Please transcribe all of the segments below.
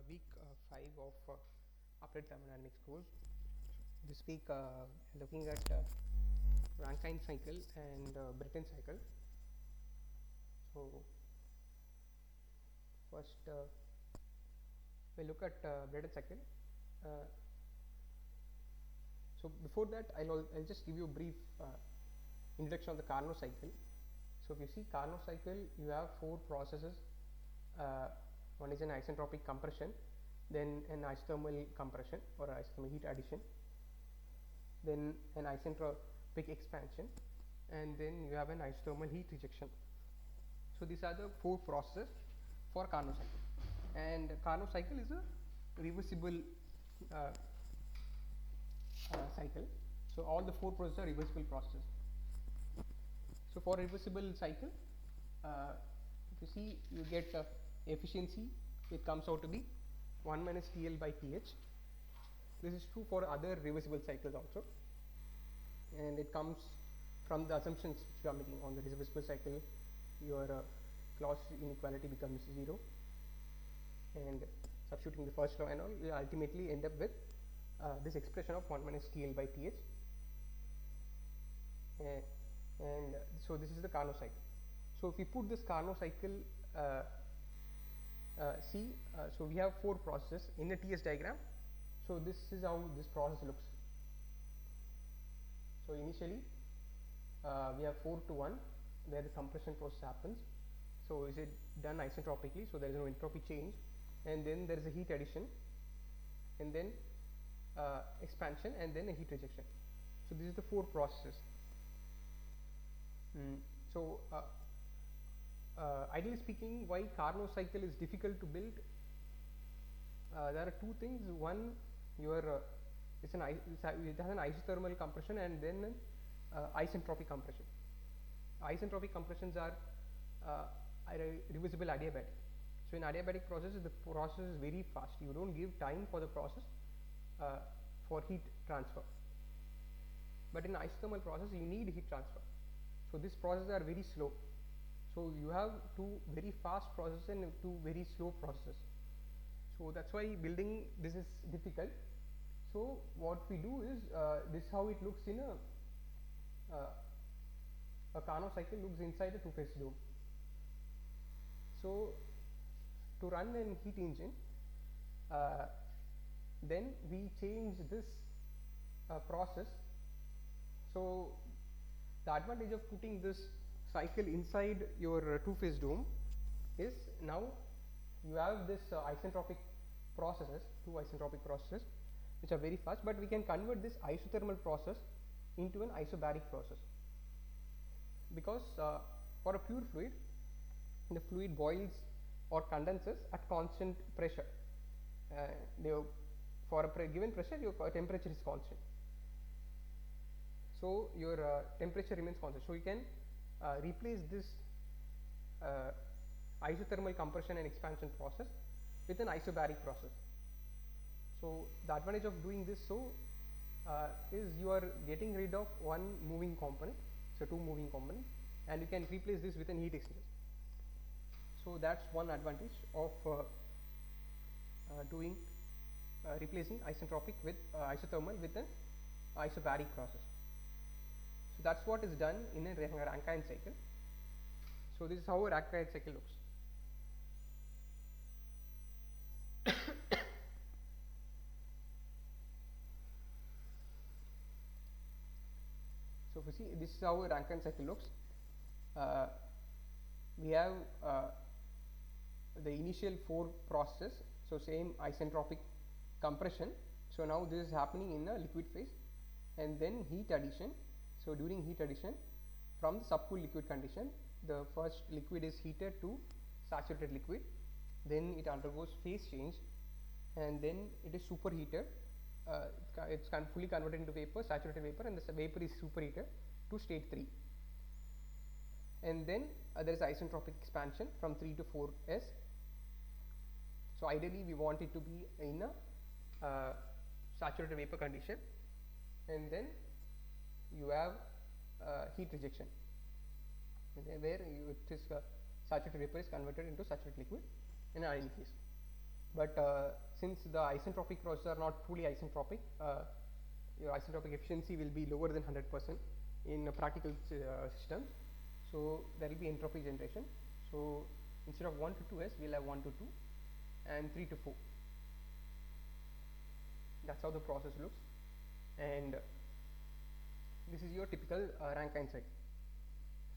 week 5 of applied thermodynamics course. This week looking at Rankine cycle and Britten cycle. So first we look at Britten cycle. So before that I'll just give you a brief introduction of the Carnot cycle. So if you see Carnot cycle, you have 4 processes. One is an isentropic compression, then an isothermal compression or isothermal heat addition, then an isentropic expansion, and then you have an isothermal heat rejection. So these are the 4 processes for Carnot cycle, and Carnot cycle is a reversible cycle. So all the 4 processes are reversible processes. So for reversible cycle, if you see, you get efficiency, it comes out to be 1 minus TL by TH. This is true for other reversible cycles also, and it comes from the assumptions which you are making. On the reversible cycle, your clause inequality becomes 0, and substituting the first law and all, you ultimately end up with this expression of 1 minus TL by TH. And so this is the Carnot cycle. So if we put this Carnot cycle, so we have 4 processes in a TS diagram. So this is how this process looks. So initially we have 4 to 1 where the compression process happens. So is it done isentropically? So there is no entropy change, and then there is a heat addition, and then expansion, and then a heat rejection. So these are the 4 processes. So ideally speaking, why Carnot cycle is difficult to build? There are 2 things. One, it has an isothermal compression and then an isentropic compression. Isentropic compressions are reversible adiabatic. So in adiabatic process, the process is very fast. You don't give time for the process for heat transfer. But in isothermal process, you need heat transfer. So these processes are very slow. So you have 2 very fast processes and 2 very slow processes. So that's why building this is difficult. So what we do is, this is how it looks in a Carnot cycle looks inside a 2-phase dome. So to run an heat engine, then we change this process. So the advantage of putting this cycle inside your 2-phase dome is now you have this isentropic processes, 2 isentropic processes which are very fast, but we can convert this isothermal process into an isobaric process, because for a pure fluid, the fluid boils or condenses at constant pressure. For a given pressure, your temperature is constant. So your temperature remains constant. So you can replace this isothermal compression and expansion process with an isobaric process. So the advantage of doing this is you are getting rid of one moving component, so 2 moving components, and you can replace this with an heat exchanger. So that's one advantage of replacing isentropic with isothermal with an isobaric process. So that's what is done in a Rankine cycle. So this is how a Rankine cycle looks. So if you see, this is how a Rankine cycle looks. We have the initial 4 processes. So same isentropic compression. So now this is happening in a liquid phase, and then heat addition. So during heat addition, from the subcooled liquid condition, the first liquid is heated to saturated liquid, then it undergoes phase change, and then it is superheated. It's fully converted into vapor, saturated vapor, and the vapor is superheated to state 3. And then there is isentropic expansion from 3 to 4s. So ideally we want it to be in a saturated vapor condition, and then you have heat rejection, where saturated vapor is converted into saturated liquid in an ideal case. but since the isentropic processes are not truly isentropic, your isentropic efficiency will be lower than 100% in a practical systems. So there will be entropy generation. So instead of 1 to 2s, we'll have 1 to 2 and 3 to 4. That's how the process looks, and this is your typical Rankine cycle.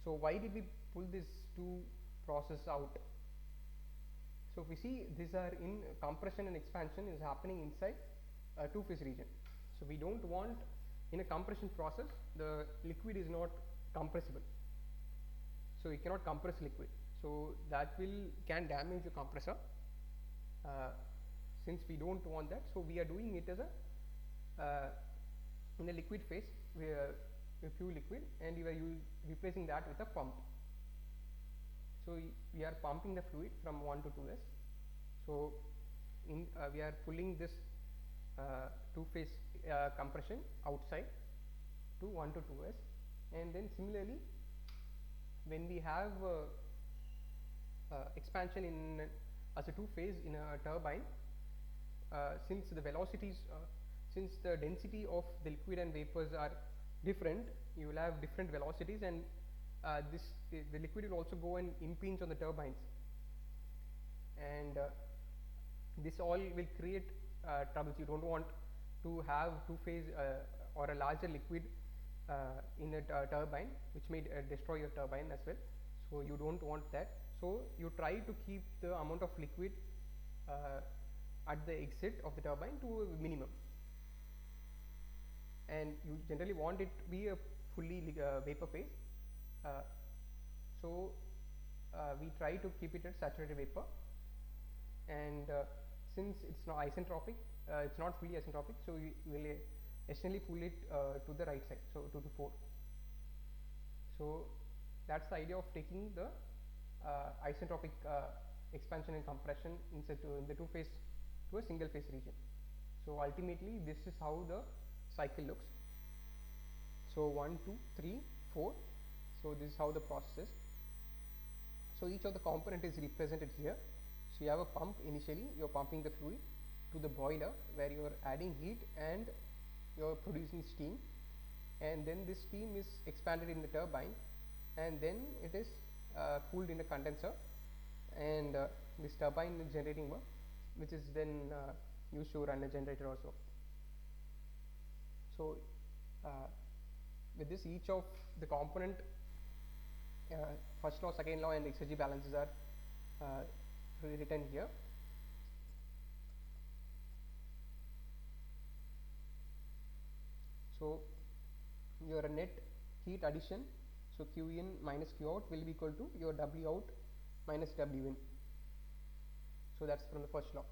So why did we pull these two processes out? So if we see, these are in compression and expansion is happening inside a two-phase region. So we don't want, in a compression process, the liquid is not compressible. So you cannot compress liquid. So that can damage the compressor. Since we don't want that, so we are doing it as a in a liquid phase, a pure liquid, and we are replacing that with a pump. So we are pumping the fluid from 1 to 2s. So we are pulling this two-phase compression outside to 1 to 2s, and then similarly, when we have expansion in as a two-phase in a turbine, since the velocities, since the density of the liquid and vapors are different, you will have different velocities, and the liquid will also go and impinge on the turbines, and this all will create troubles. You don't want to have two-phase or a larger liquid in a turbine, which may destroy your turbine as well. So you don't want that. So you try to keep the amount of liquid at the exit of the turbine to a minimum, and you generally want it to be a fully vapor phase. So we try to keep it at saturated vapor, and since it's not isentropic, it's not fully isentropic, so we will essentially pull it to the right side, so 2 to 4. So that's the idea of taking the isentropic expansion and compression in the two-phase to a single phase region. So ultimately, this is how the cycle looks. So 1, 2, 3, 4. So this is how the process is. So each of the component is represented here. So you have a pump. Initially you are pumping the fluid to the boiler, where you are adding heat and you are producing steam, and then this steam is expanded in the turbine, and then it is cooled in a condenser, and this turbine is generating work, which is then used to run a generator also. So with this, each of the component, first law, second law, and exergy balances are written here. So your net heat addition, so Q in minus Q out, will be equal to your W out minus W in. So that's from the first law,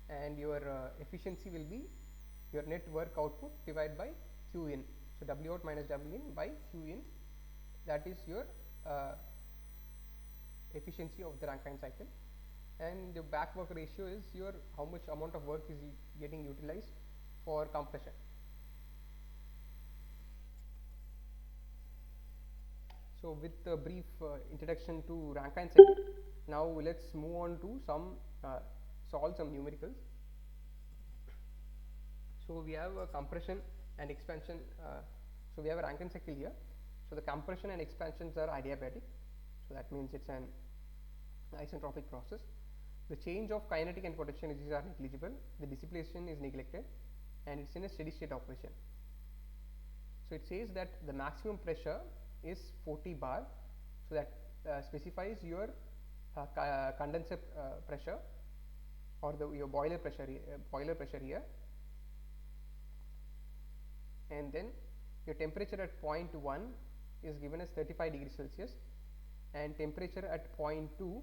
and your efficiency will be your net work output divided by Q in. So W out minus W in by Q in, that is your efficiency of the Rankine cycle, and the back work ratio is your how much amount of work is getting utilized for compression. So with a brief introduction to Rankine cycle, now let's move on to solve some numericals. So we have a compression and expansion. So we have a Rankine cycle here. So the compression and expansions are adiabatic. So that means it's an isentropic process. The change of kinetic and potential energies are negligible. The dissipation is neglected, and it's in a steady state operation. So it says that the maximum pressure is 40 bar. So that specifies your condenser pressure, or your boiler pressure here, and then your temperature at point 1 is given as 35 degrees Celsius, and temperature at point 2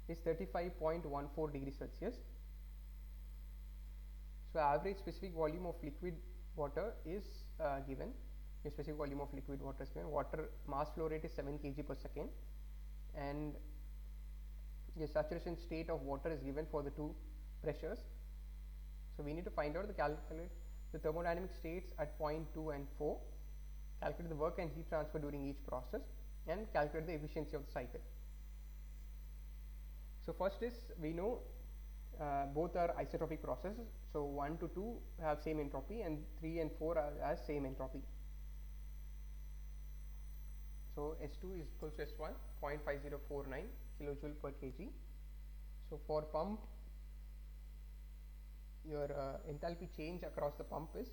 is 35.14 degrees Celsius. So average specific volume of liquid water is given. A specific volume of liquid water is given. Water mass flow rate is 7 kg per second, and the saturation state of water is given for the two pressures. So we need to find out calculate the thermodynamic states at point 2 and 4, calculate the work and heat transfer during each process, and calculate the efficiency of the cycle. So first is, we know both are isotropic processes. So 1 to 2 have same entropy, and 3 and 4 has same entropy. So H2 is equal to S1, 0.5049 kilojoule per kg. So for pump, your enthalpy change across the pump is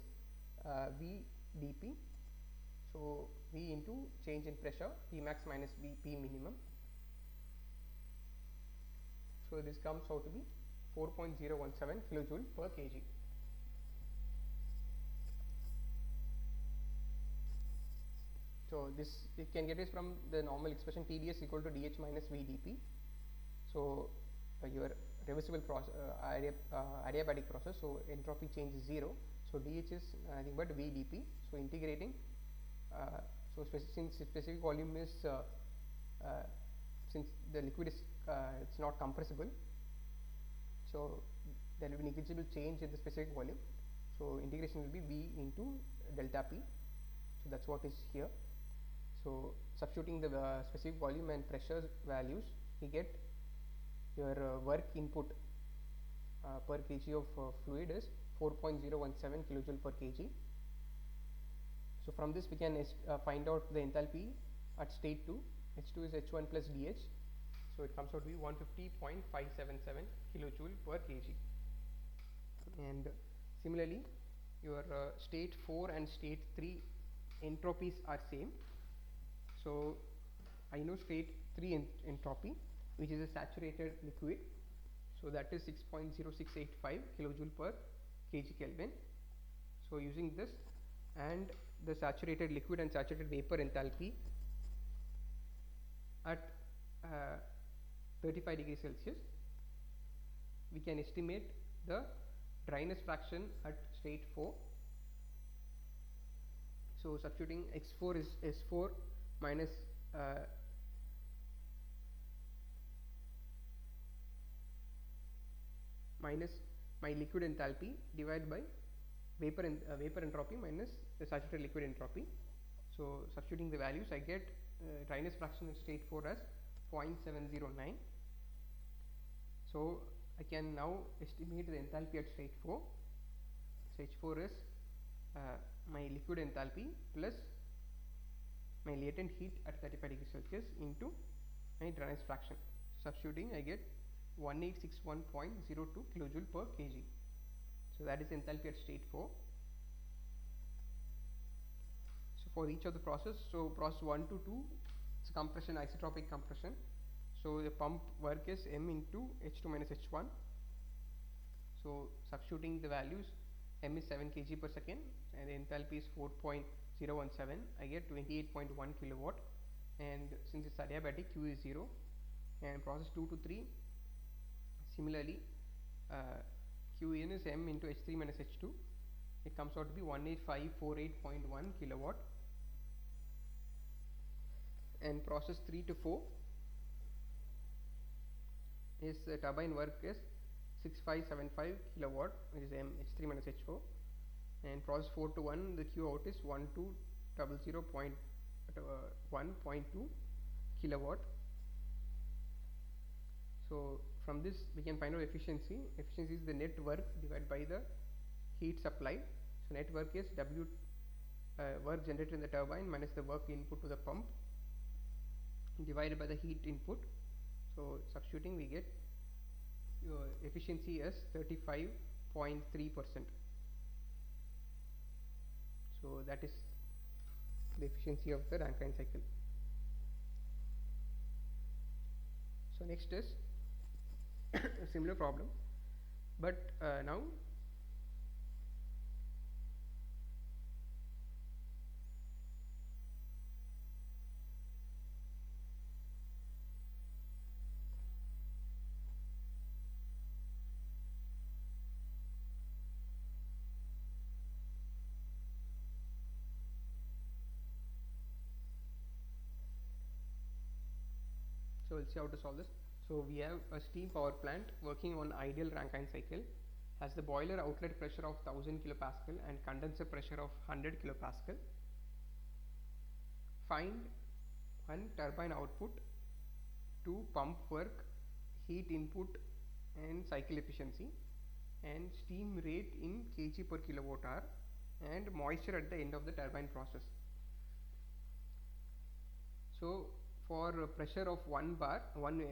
V dP. So V into change in pressure, P max minus P minimum. So this comes out to be 4.017 kilojoule per kg. So this, you can get it from the normal expression TdS equal to dH minus VdP. So your reversible process, adiabatic process, so entropy change is 0. So dH is nothing but VdP. So integrating, so since specific volume is since the liquid is it's not compressible, so there will be negligible change in the specific volume. So integration will be V into delta P. So that's what is here. So substituting the specific volume and pressure values, we get your work input per kg of fluid is 4.017 kilojoule per kg. So from this we can find out the enthalpy at state 2. H2 is H1 plus dH. So it comes out to be 150.577 kilojoule per kg. And similarly, your state 4 and state 3 entropies are same. So I know state 3 entropy, which is a saturated liquid. So that is 6.0685 kilojoule per kg Kelvin. So using this and the saturated liquid and saturated vapor enthalpy at 35 degrees Celsius, we can estimate the dryness fraction at state 4. So substituting X4 is S4 minus minus my liquid enthalpy divided by vapor entropy minus the saturated liquid entropy. So substituting the values, I get dryness fraction in state 4 as 0.709. So I can now estimate the enthalpy at state 4. Stage 4 is my liquid enthalpy plus my latent heat at 35 degrees Celsius into my dryness fraction. Substituting, I get 1861.02 kilojoule per kg. So that is enthalpy at state 4. So for each of the process, so process 1 to 2, it's compression, isotropic compression. So the pump work is M into H2 minus H1. So substituting the values, M is 7 kg per second and the enthalpy is 4.017. I get 28.1 kilowatt, and since it's adiabatic, Q is 0. And process 2 to 3, similarly, Qn is M into H3 minus H2. It comes out to be 18548.1 kilowatt. And process 3 to 4 is the turbine work is 6575 kilowatt, which is M H3 minus H4. And process 4 to 1, the Q out is 1200.1.2 kilowatt. So from this we can find out efficiency. Efficiency is the net work divided by the heat supply. So net work is W work generated in the turbine minus the work input to the pump divided by the heat input. So substituting, we get your efficiency as 35.3%. So that is the efficiency of the Rankine cycle. So next is a similar problem, but now so we'll see how to solve this. So we have a steam power plant working on ideal Rankine cycle, has the boiler outlet pressure of 1000 kilopascal and condenser pressure of 100 kilopascal. Find one turbine output, 2 pump work, heat input and cycle efficiency, and steam rate in kg per kilowatt hour, and moisture at the end of the turbine process. So for pressure of 1 bar, 1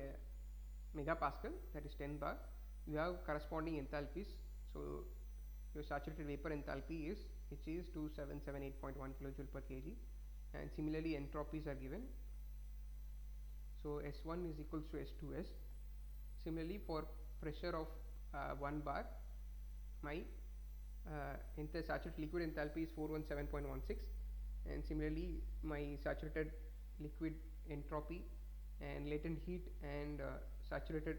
megapascal, that is 10 bar, you have corresponding enthalpies. So your saturated vapor enthalpy is, which is 2778.1 kilojoule per kg, and similarly entropies are given. So S1 is equals to S2S. Similarly for pressure of 1 bar, my saturated liquid enthalpy is 417.16, and similarly my saturated liquid entropy and latent heat and saturated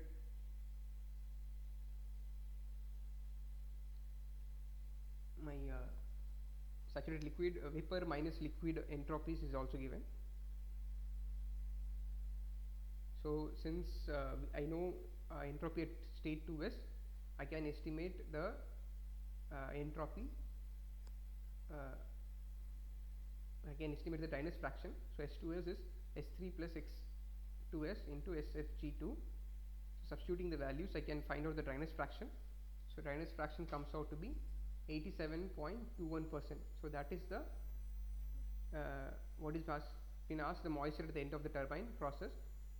saturated liquid vapor minus liquid entropies is also given. So since I know entropy at state 2s, I can estimate the entropy. I can estimate the dryness fraction. So S2s is S3 plus X2s into SFG2. So substituting the values, I can find out the dryness fraction. So dryness fraction comes out to be 87.21%. So that is the what is been asked, the moisture at the end of the turbine process.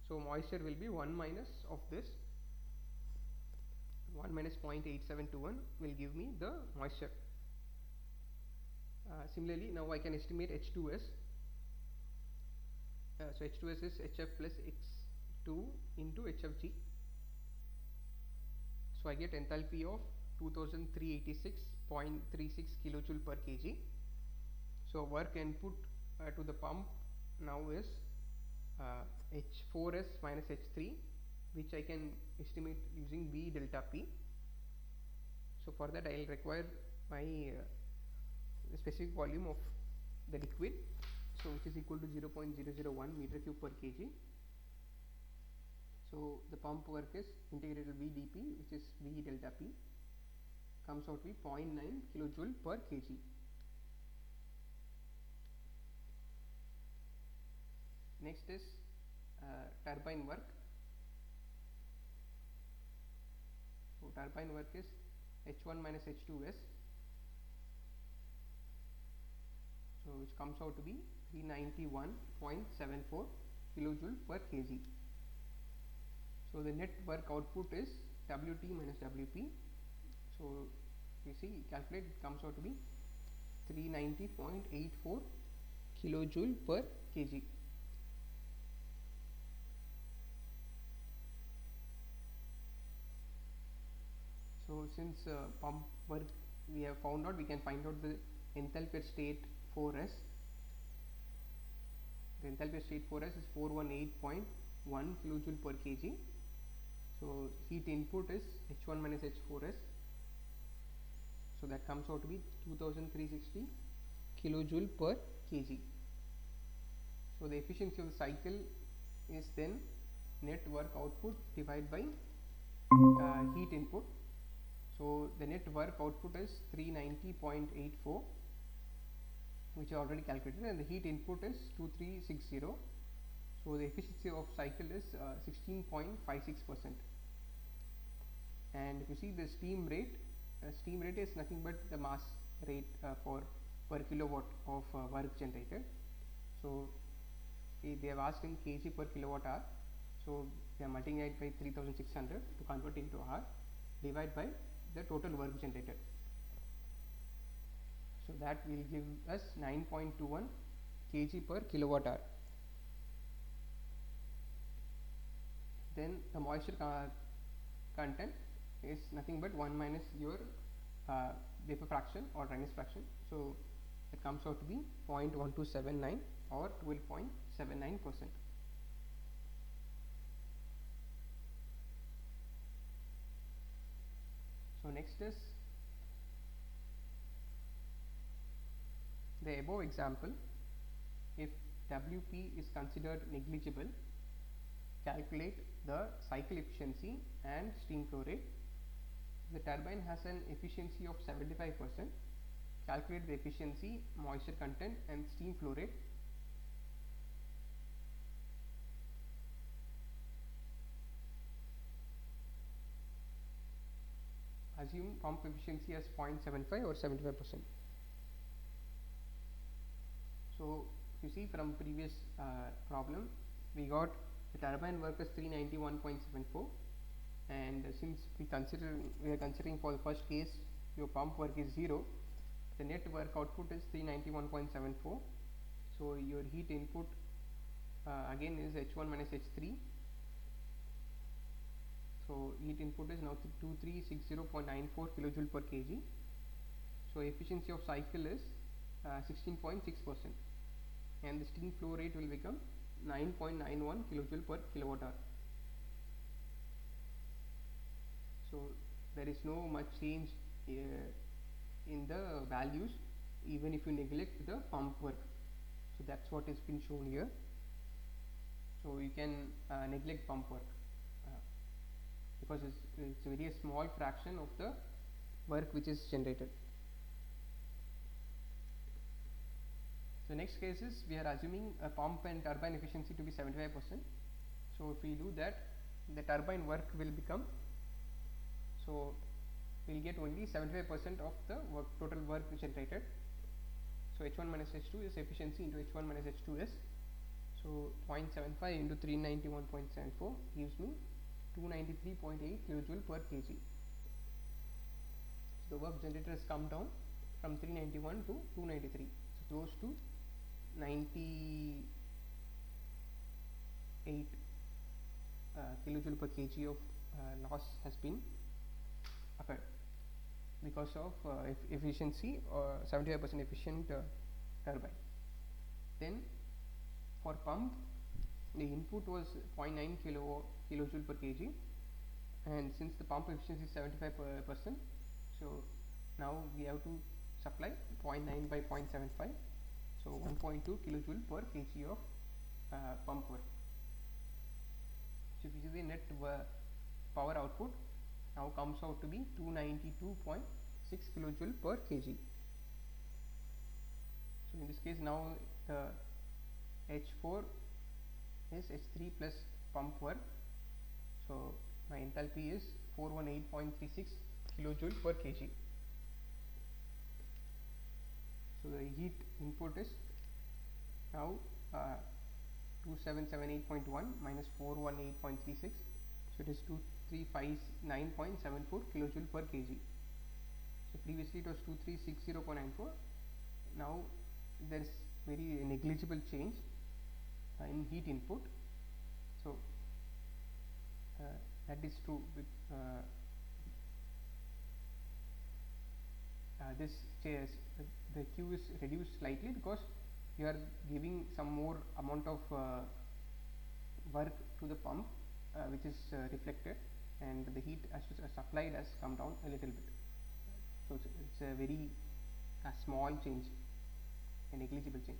So moisture will be 1 minus of this, 1 minus 0.8721 will give me the moisture. Similarly, now I can estimate H2S. So H2S is HF plus X2 into HFG. So I get enthalpy of 2386.36 kilojoule per kg. So work input to the pump now is H4S minus H3, which I can estimate using V delta P. So for that I will require my specific volume of the liquid, so which is equal to 0.001 meter cube per kg. So the pump work is integrated V dP, which is V delta P, comes out to be 0.9 kilojoule per kg. Next is turbine work. So turbine work is H1 minus H2S, so which comes out to be 391.74 kilojoule per kg. So the net work output is WT minus WP. So you see, calculate, it comes out to be 390.84 kilojoule per kg. So since pump work we have found out, we can find out the enthalpy at state 4s. The enthalpy at state 4s is 418.1 kilojoule per kg. So heat input is H1 minus H4s. So that comes out to be 2360 kilojoule per kg. So the efficiency of the cycle is then net work output divided by heat input. So the net work output is 390.84, which I already calculated, and the heat input is 2360. So the efficiency of cycle is 16.56%. And if you see the steam rate is nothing but the mass rate for per kilowatt of work generated. So they have asked in kg per kilowatt hour. So they are multiplied by 3600 to convert into hour, divide by the total work generated. So that will give us 9.21 kg per kilowatt hour. Then the moisture content is nothing but 1 minus your vapor fraction or dryness fraction. So it comes out to be 0.1279 or 12.79%. So next is the above example. If WP is considered negligible, calculate the cycle efficiency and steam flow rate. The turbine has an efficiency of 75%. Calculate the efficiency, moisture content and steam flow rate. assume pump efficiency as 0.75 or 75%. So if you see from previous problem, we got the turbine work as 391.74, and since we are considering for the first case your pump work is 0, the net work output is 391.74. so your heat input again is H1 minus H3. So heat input is now 2360.94 kilojoule per kg. So efficiency of cycle is 16.6%, and the steam flow rate will become 9.91 kilojoule per kilowatt hour. So there is no much change in the values even if you neglect the pump work. So that's what has been shown here. So you can neglect pump work because it's a very small fraction of the work which is generated. So next case is we are assuming a pump and turbine efficiency to be 75%. So if we do that, the turbine work will become, so we will get only 75% of the total work generated. So H1 minus H2 is efficiency into H1 minus H2 is, so 0.75 into 391.74 gives me 293.8 kilojoule per kg. So the work generated has come down from 391 to 293, so close to 98 kilojoule per kg of loss has been occurred because of efficiency or 75% efficient turbine. Then for pump, the input was 0.9 kilojoule per kg, and since the pump efficiency is 75%, so now we have to supply 0.9 by 0.75, so 1.2 kilojoule per kg of pump work. So if you see the net power output now comes out to be 292.6 kilojoule per kg. So in this case now the H4 is H3 plus pump work, so my enthalpy is 418.36 kilojoule per kg. So the heat input is now 2778.1 minus 418.36, so it is 2359.74 kilojoule per kg. So previously it was 2360.94. now there is very negligible change in heat input. So that is true with this chairs, the Q is reduced slightly because you are giving some more amount of work to the pump which is reflected, and the heat as supplied has come down a little bit. So it's a very small change, a negligible change.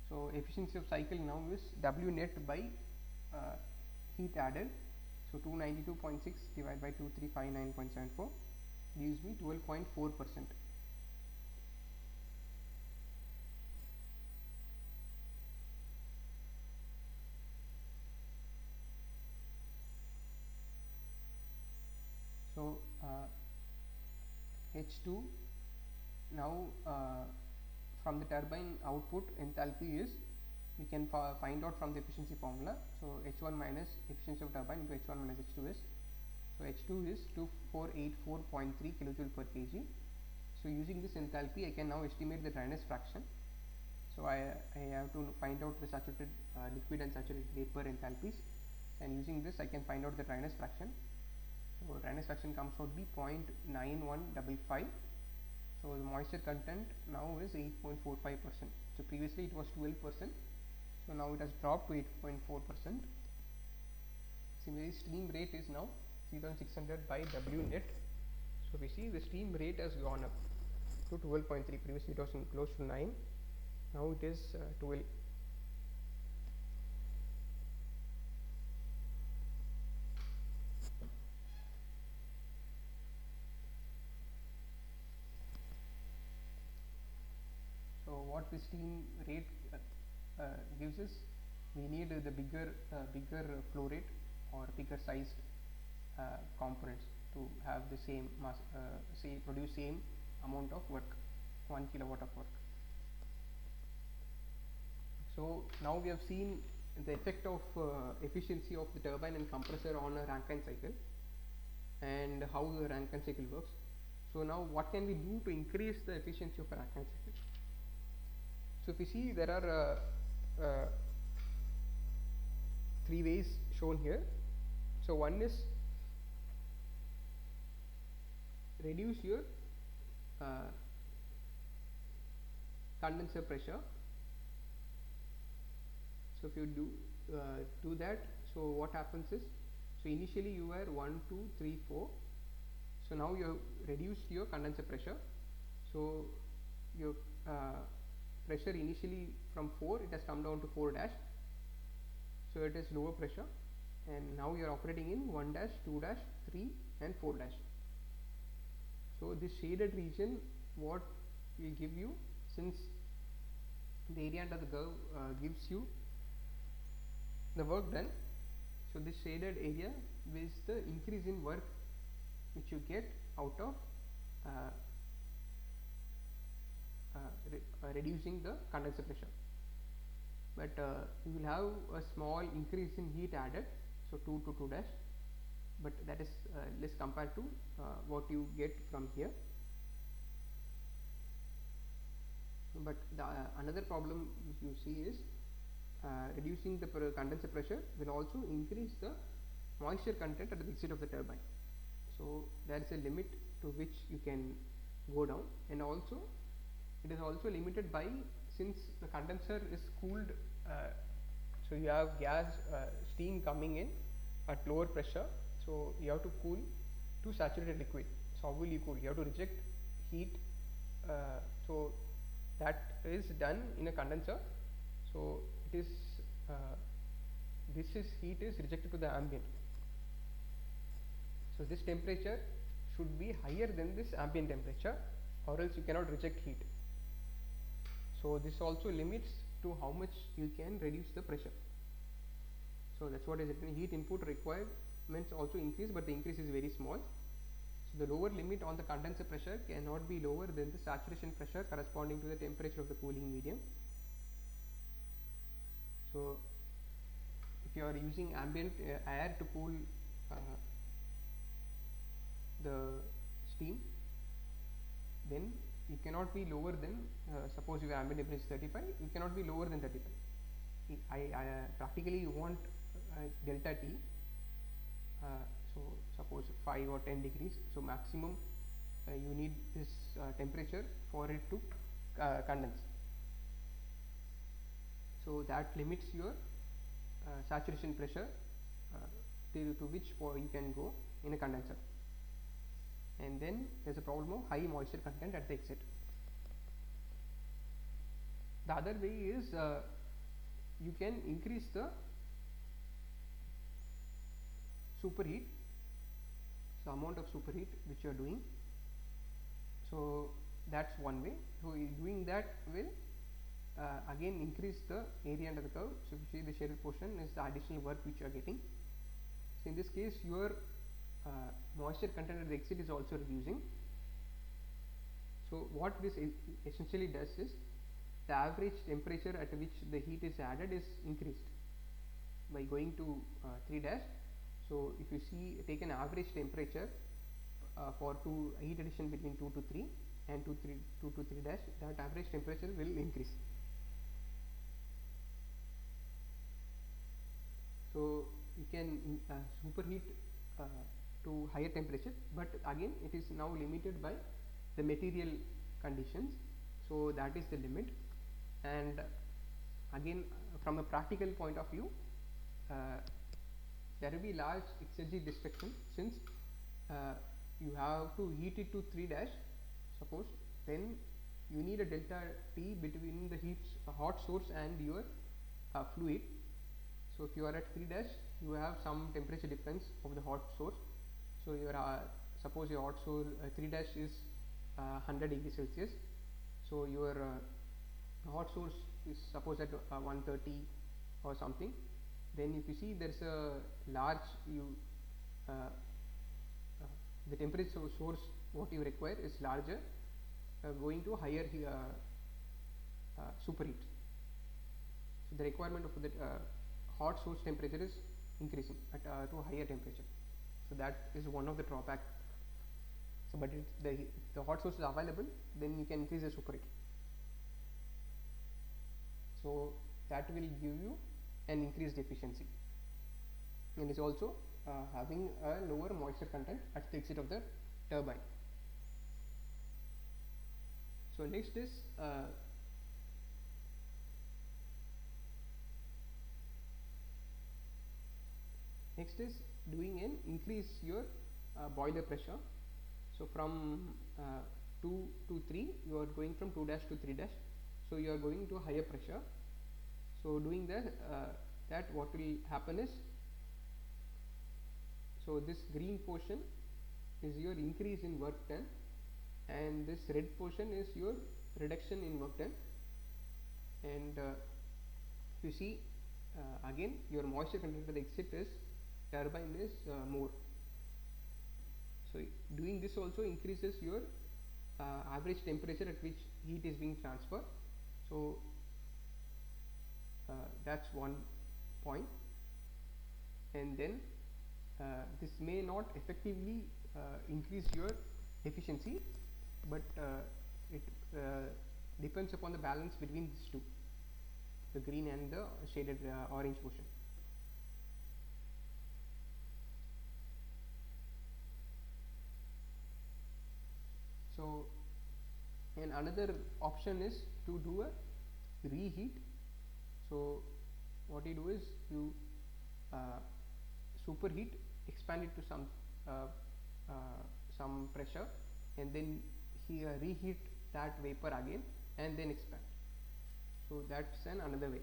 So efficiency of cycle now is W net by heat added. So 292.6 divided by 2359.74 gives me 12.4%. So H2 now from the turbine output enthalpy is, we can find out from the efficiency formula. So H1 minus efficiency of turbine into H1 minus H2 is, so H2 is 2484.3 kilojoule per kg. So using this enthalpy I can now estimate the dryness fraction. So I have to find out the saturated liquid and saturated vapor enthalpies, and using this I can find out the dryness fraction. So dryness fraction comes out to be 0.9155. So the moisture content now is 8.45%. So previously it was 12%. So now it has dropped to 8.4%. Similarly, steam rate is now 3600 by W net. So we see the steam rate has gone up to 12.3. Previously it was close to 9. Now it is 12. So what the steam rate gives us, we need the bigger flow rate or bigger sized components. to have the same mass, say produce same amount of work, 1 kilowatt of work. So now we have seen the effect of efficiency of the turbine and compressor on a Rankine cycle and how the Rankine cycle works. So now what can we do to increase the efficiency of a Rankine cycle? So if you see, there are three ways shown here. So one is reduce your condenser pressure. So if you do that, so what happens is, so initially you were 1, 2, 3, 4. So now you have reduced your condenser pressure. So your pressure initially from 4, it has come down to 4 dash. So it is lower pressure, and now you are operating in 1 dash, 2 dash, 3 and 4 dash. So this shaded region, what will give you, since the area under the curve gives you the work done, so this shaded area is the increase in work which you get out of reducing the condenser pressure. But you will have a small increase in heat added, so 2 to 2 dash, but that is less compared to what you get from here. But the another problem you see is reducing the condenser pressure will also increase the moisture content at the exit of the turbine. So there is a limit to which you can go down, and also it is also limited by, since the condenser is cooled, so you have gas steam coming in at lower pressure, so you have to cool to saturated liquid. So how will you cool? You have to reject heat, so that is done in a condenser. So it is heat is rejected to the ambient. So this temperature should be higher than this ambient temperature, or else you cannot reject heat. So this also limits to how much you can reduce the pressure. So that's what is written. Heat input requirements also increase, but the increase is very small. So the lower limit on the condenser pressure cannot be lower than the saturation pressure corresponding to the temperature of the cooling medium. So if you are using ambient air to cool the steam, then you cannot be lower than, suppose your ambient temperature is 35, you cannot be lower than 35. Practically you want delta T, so suppose 5 or 10 degrees, so maximum you need this temperature for it to condense. So that limits your saturation pressure to which you can go in a condenser. And then there is a problem of high moisture content at the exit. The other way is you can increase the superheat, so amount of superheat which you are doing. So that's one way. So doing that will again increase the area under the curve. So if you see, the shaded portion is the additional work which you are getting. So in this case, your moisture content at the exit is also reducing. So what this essentially does is, the average temperature at which the heat is added is increased by going to 3 dash. So if you see, take an average temperature for heat addition between 2 to 3 and 2 to 3 dash, that average temperature will increase. So you can superheat to higher temperature, but again it is now limited by the material conditions. So that is the limit. And again, from a practical point of view, there will be large exergy destruction, since you have to heat it to 3 dash, suppose, then you need a delta T between the hot source and your fluid. So if you are at 3 dash, you have some temperature difference of the hot source. So your suppose your hot source 3 dash is 100 degrees Celsius. So your hot source is suppose at 130 or something. Then if you see, there is a large the temperature source what you require is larger, going to higher superheat. So the requirement of the hot source temperature is increasing at to a higher temperature. So that is one of the drawback. So but the hot source is available, then you can increase the superheat. So that will give you an increased efficiency, and is also having a lower moisture content at the exit of the turbine. So next is doing an increase your boiler pressure. So from 2 to 3, you are going from 2 dash to 3 dash, so you are going to higher pressure. So doing that what will happen is, so this green portion is your increase in work done, and this red portion is your reduction in work done. And you see again your moisture content at the exit is turbine is more. So doing this also increases your average temperature at which heat is being transferred. So that's one point. And then this may not effectively increase your efficiency, but it depends upon the balance between these two, the green and the shaded orange portion. So and another option is to do a reheat. So what you do is you superheat, expand it to some pressure, and then reheat that vapor again and then expand. So that's another way.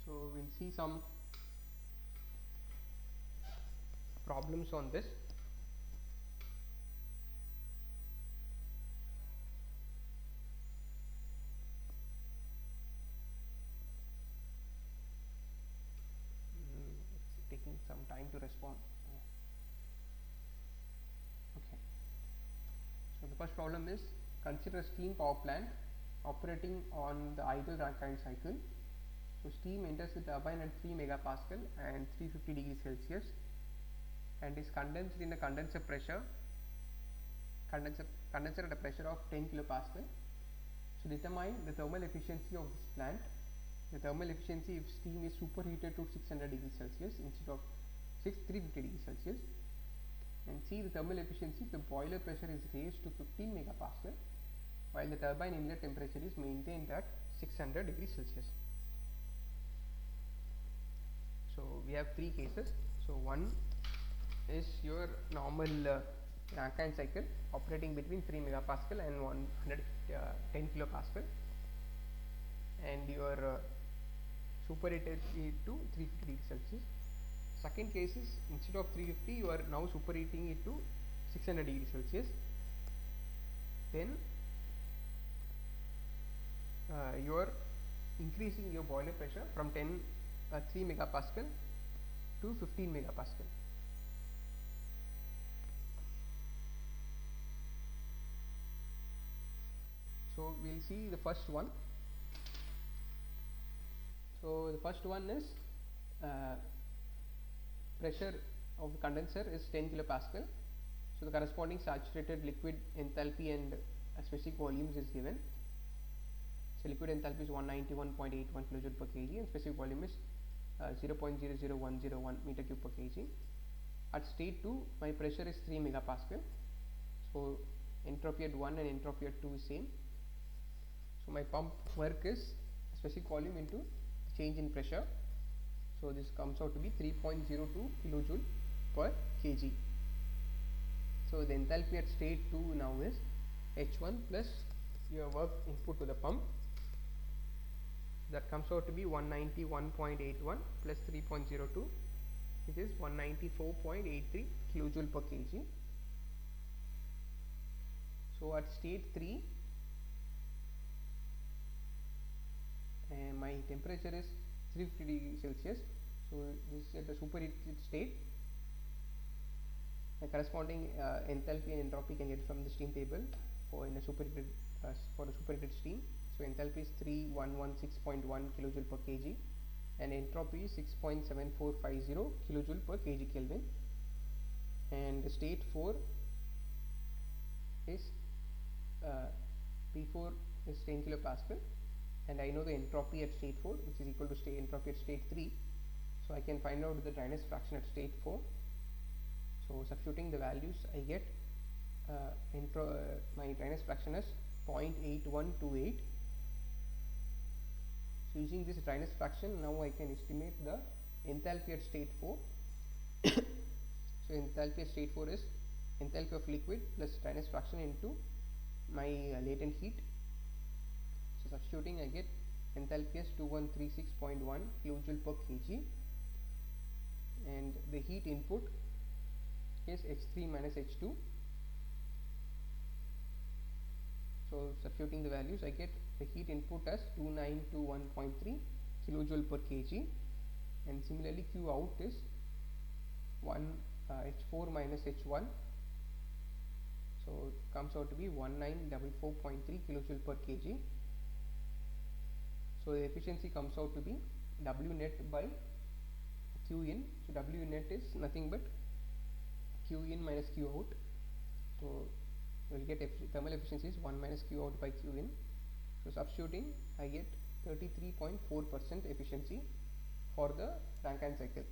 So we'll see some problems on this. It's taking some time to respond. Okay. So the first problem is, consider a steam power plant operating on the ideal Rankine cycle. So steam enters the turbine at 3 megapascal and 350 degrees Celsius and is condensed in a condenser at a pressure of 10 kilopascal. So determine the thermal efficiency of this plant. The thermal efficiency if steam is superheated to 600 degrees Celsius instead of 350 degrees Celsius, and see the thermal efficiency if the boiler pressure is raised to 15 megapascal while the turbine inlet temperature is maintained at 600 degrees Celsius. So we have three cases. So one is your normal Rankine cycle operating between 3 megapascal and 110 kilopascal, and your superheated it to 350 degrees Celsius. Second case is, instead of 350 you are now superheating it to 600 degrees Celsius. Then you are increasing your boiler pressure from 3 megapascal to 15 megapascal. So we'll see the first one. So the first one is pressure of the condenser is 10 kilopascal. So the corresponding saturated liquid enthalpy and specific volumes is given. So liquid enthalpy is 191.81 kilojoule per kg and specific volume is 0.00101 meter cube per kg. At state 2, my pressure is 3 megapascal. So entropy at 1 and entropy at 2 is same. So my pump work is specific volume into change in pressure. So this comes out to be 3.02 kilojoule per kg. So the enthalpy at state 2 now is H1 plus your work input to the pump. That comes out to be 191.81 plus 3.02, which is 194.83 kilojoule per kg. So at state 3, and my temperature is 350 degrees Celsius. So this is at the superheated state. The corresponding enthalpy and entropy can get from the steam table for in a superheated for a superheated steam. So enthalpy is 3116.1 kilojoule per kg, and entropy is 6.7450 kilojoule per kg Kelvin. And state 4 is P4 is 10 kilopascal, and I know the entropy at state 4, which is equal to state entropy at state 3. So I can find out the dryness fraction at state 4. So substituting the values, I get my dryness fraction is 0.8128. So using this dryness fraction, now I can estimate the enthalpy at state 4. So enthalpy at state 4 is enthalpy of liquid plus dryness fraction into my latent heat. So substituting, I get enthalpy as 2136.1 kilojoule per kg, and the heat input is H3 minus H2. So substituting the values, I get the heat input as 2921.3 kilojoule per kg, and similarly Q out is H4 minus H1. So it comes out to be 1944.3 kilojoule per kg. So the efficiency comes out to be W net by Q in. So W net is nothing but Q in minus Q out. So we will get thermal efficiency is 1 minus Q out by Q in. So substituting, I get 33.4% efficiency for the Rankine cycle.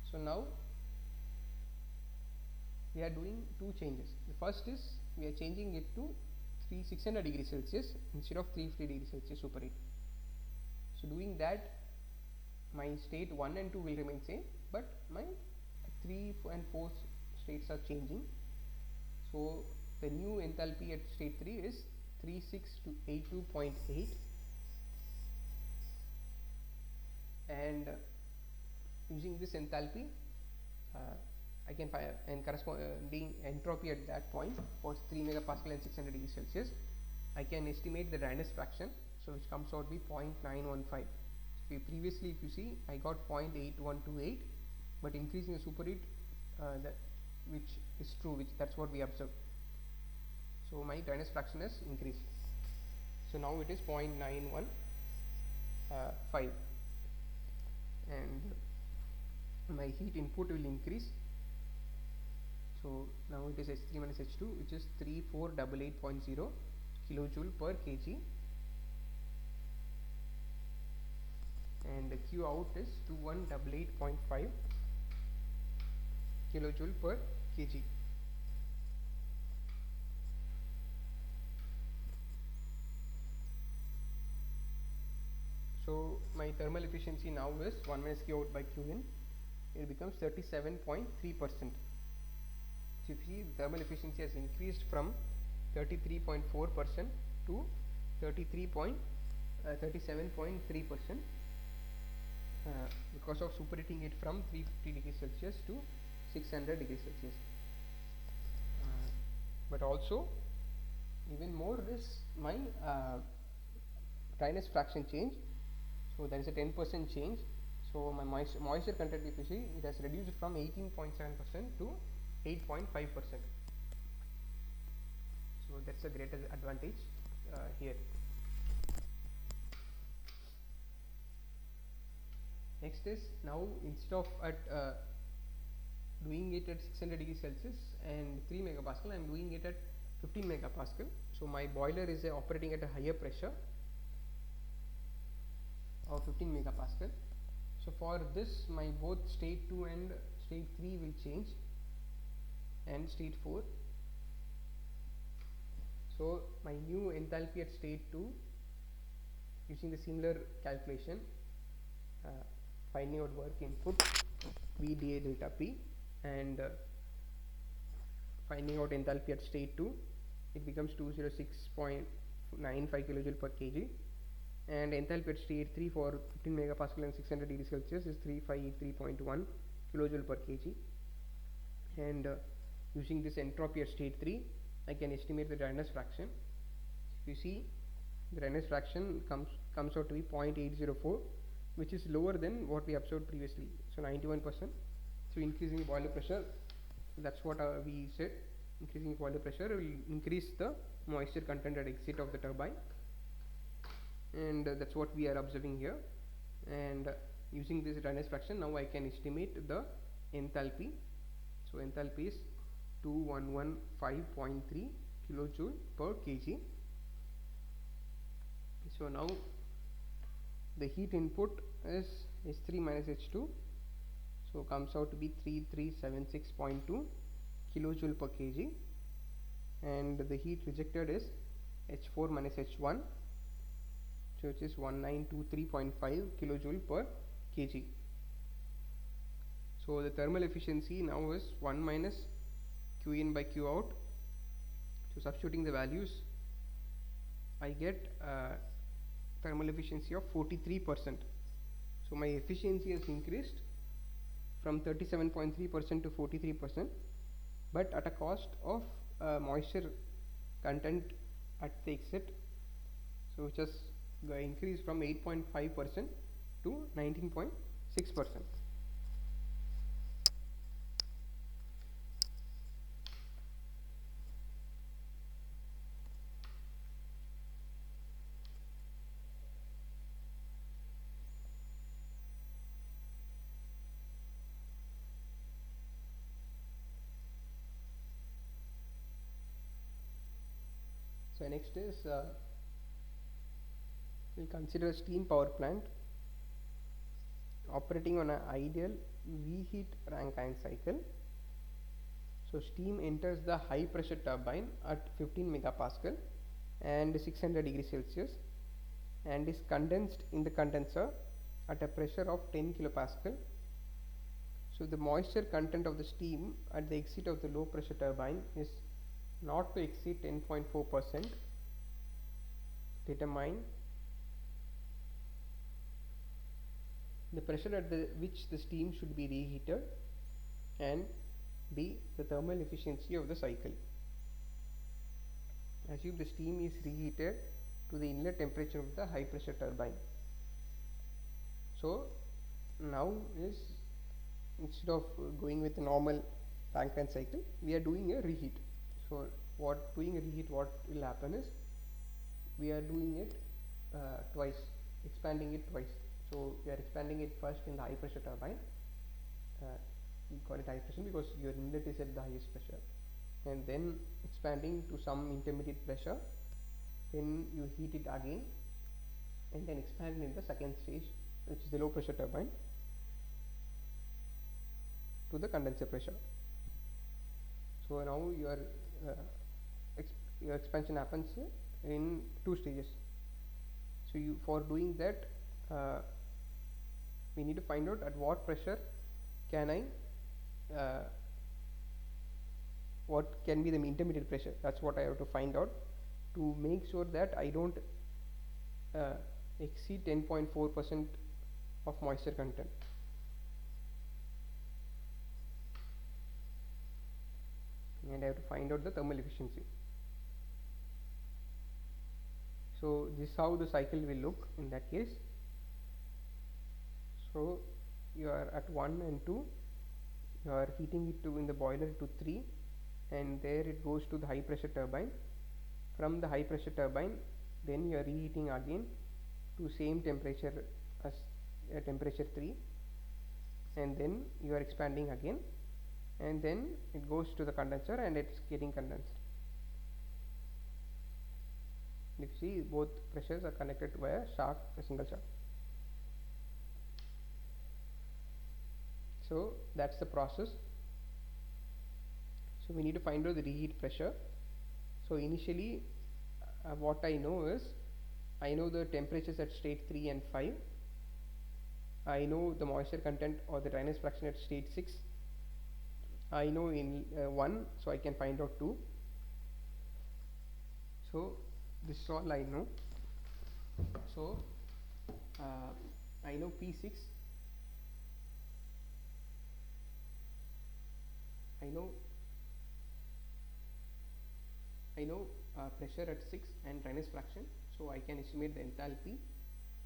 So now we are doing two changes. The first is we are changing it to 600 degrees Celsius instead of 350 degrees Celsius superheat. So doing that, my state 1 and 2 will remain same, but my 3 and 4 states are changing. So the new enthalpy at state 3 is 3682.8, and using this enthalpy I can find and corresponding entropy at that point for 3 megapascal and 600 degrees Celsius. I can estimate the dryness fraction, so which comes out to be 0.915. So previously, if you see, I got 0.8128, but increasing the superheat, which is true, that's what we observed. So my dryness fraction has increased. So now it is 0.915, and my heat input will increase. So now it is H3 minus H2, which is 3488.0 kilojoule per kg, and the Q out is 2188.5 kilojoule per kg. So my thermal efficiency now is 1 minus Q out by Q in. It becomes 37.3%. So if you see, thermal efficiency has increased from 33.4% to 37.3% because of superheating it from 350 degrees Celsius to 600 degrees Celsius. But also, even more is my dryness fraction change. So there is a 10% change. So my moisture content, if you see, it has reduced from 18.7% to 8.5%. So that's a greater advantage here. Next is, now instead of doing it at 600 degrees Celsius and 3 megapascal, I am doing it at 15 megapascal. So my boiler is operating at a higher pressure of 15 megapascal. So for this, my both state 2 and state 3 will change, and state 4. So my new enthalpy at state 2, using the similar calculation, finding out work input V dA delta P, and finding out enthalpy at state 2, it becomes 206.95 kilojoule per kg, and enthalpy at state 3 for 15 megapascal and 600 degrees Celsius is 3583.1 kilojoule per kg. And using this entropy at state 3, I can estimate the dryness fraction. If you see, the dryness fraction comes comes out to be 0.804, which is lower than what we observed previously, so 91%. So increasing boiler pressure, that's what we said, increasing boiler pressure will increase the moisture content at exit of the turbine, and that's what we are observing here. And using this dryness fraction, now I can estimate the enthalpy. So enthalpy is 2115.3 kilojoule per kg. So now the heat input is H3 minus H2, so comes out to be 3376.2 kilojoule per kg, and the heat rejected is H4 minus H1, so which is 1923.5 kilojoule per kg. So the thermal efficiency now is 1 minus Q in by Q out. So substituting the values, I get thermal efficiency of 43%. So my efficiency has increased from 37.3% to 43%, but at a cost of moisture content at the exit, so which has increased from 8.5% to 19.6%. So next is we'll consider steam power plant operating on an ideal V-heat Rankine cycle. So steam enters the high pressure turbine at 15 megapascal and 600 degrees Celsius and is condensed in the condenser at a pressure of 10 kilopascal. So the moisture content of the steam at the exit of the low pressure turbine is not to exceed 10.4%. Determine the pressure at which the steam should be reheated, and B, the thermal efficiency of the cycle. Assume the steam is reheated to the inlet temperature of the high pressure turbine. So now is, instead of going with a normal Rankine cycle, we are doing a reheat. So doing a reheat, what will happen is we are doing it twice, expanding it twice. So we are expanding it first in the high pressure turbine. We call it high pressure because your inlet is at the highest pressure, and then expanding to some intermediate pressure, then you heat it again, and then expand in the second stage, which is the low pressure turbine, to the condenser pressure. So now your expansion happens in 2 stages. So for doing that, we need to find out at what pressure can I what can be the intermediate pressure. That's what I have to find out to make sure that I don't exceed 10.4% of moisture content. And I have to find out the thermal efficiency. So this is how the cycle will look in that case. So you are at 1 and 2, you are heating it to in the boiler to 3, and there it goes to the high pressure turbine. From the high pressure turbine, then you are reheating again to same temperature as temperature 3, and then you are expanding again, and then it goes to the condenser and it's getting condensed. You see both pressures are connected via a single shaft. So that's the process. So we need to find out the reheat pressure. So initially what I know is, I know the temperatures at state 3 and 5. I know the moisture content or the dryness fraction at state 6. I know in 1, so I can find out 2. So this is all I know. So I know P6, I know pressure at 6 and dryness fraction, so I can estimate the enthalpy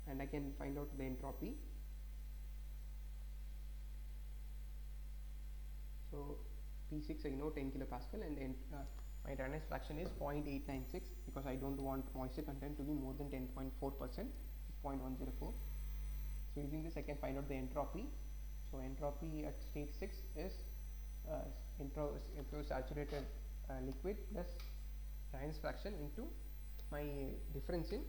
and I can find out the entropy. So P6 I know 10 kilopascal, and then my Reynolds fraction is 0.896 because I don't want moisture content to be more than 10.4%, 0.104. So using this I can find out the entropy. So entropy at state 6 is into saturated liquid plus Reynolds fraction into my difference in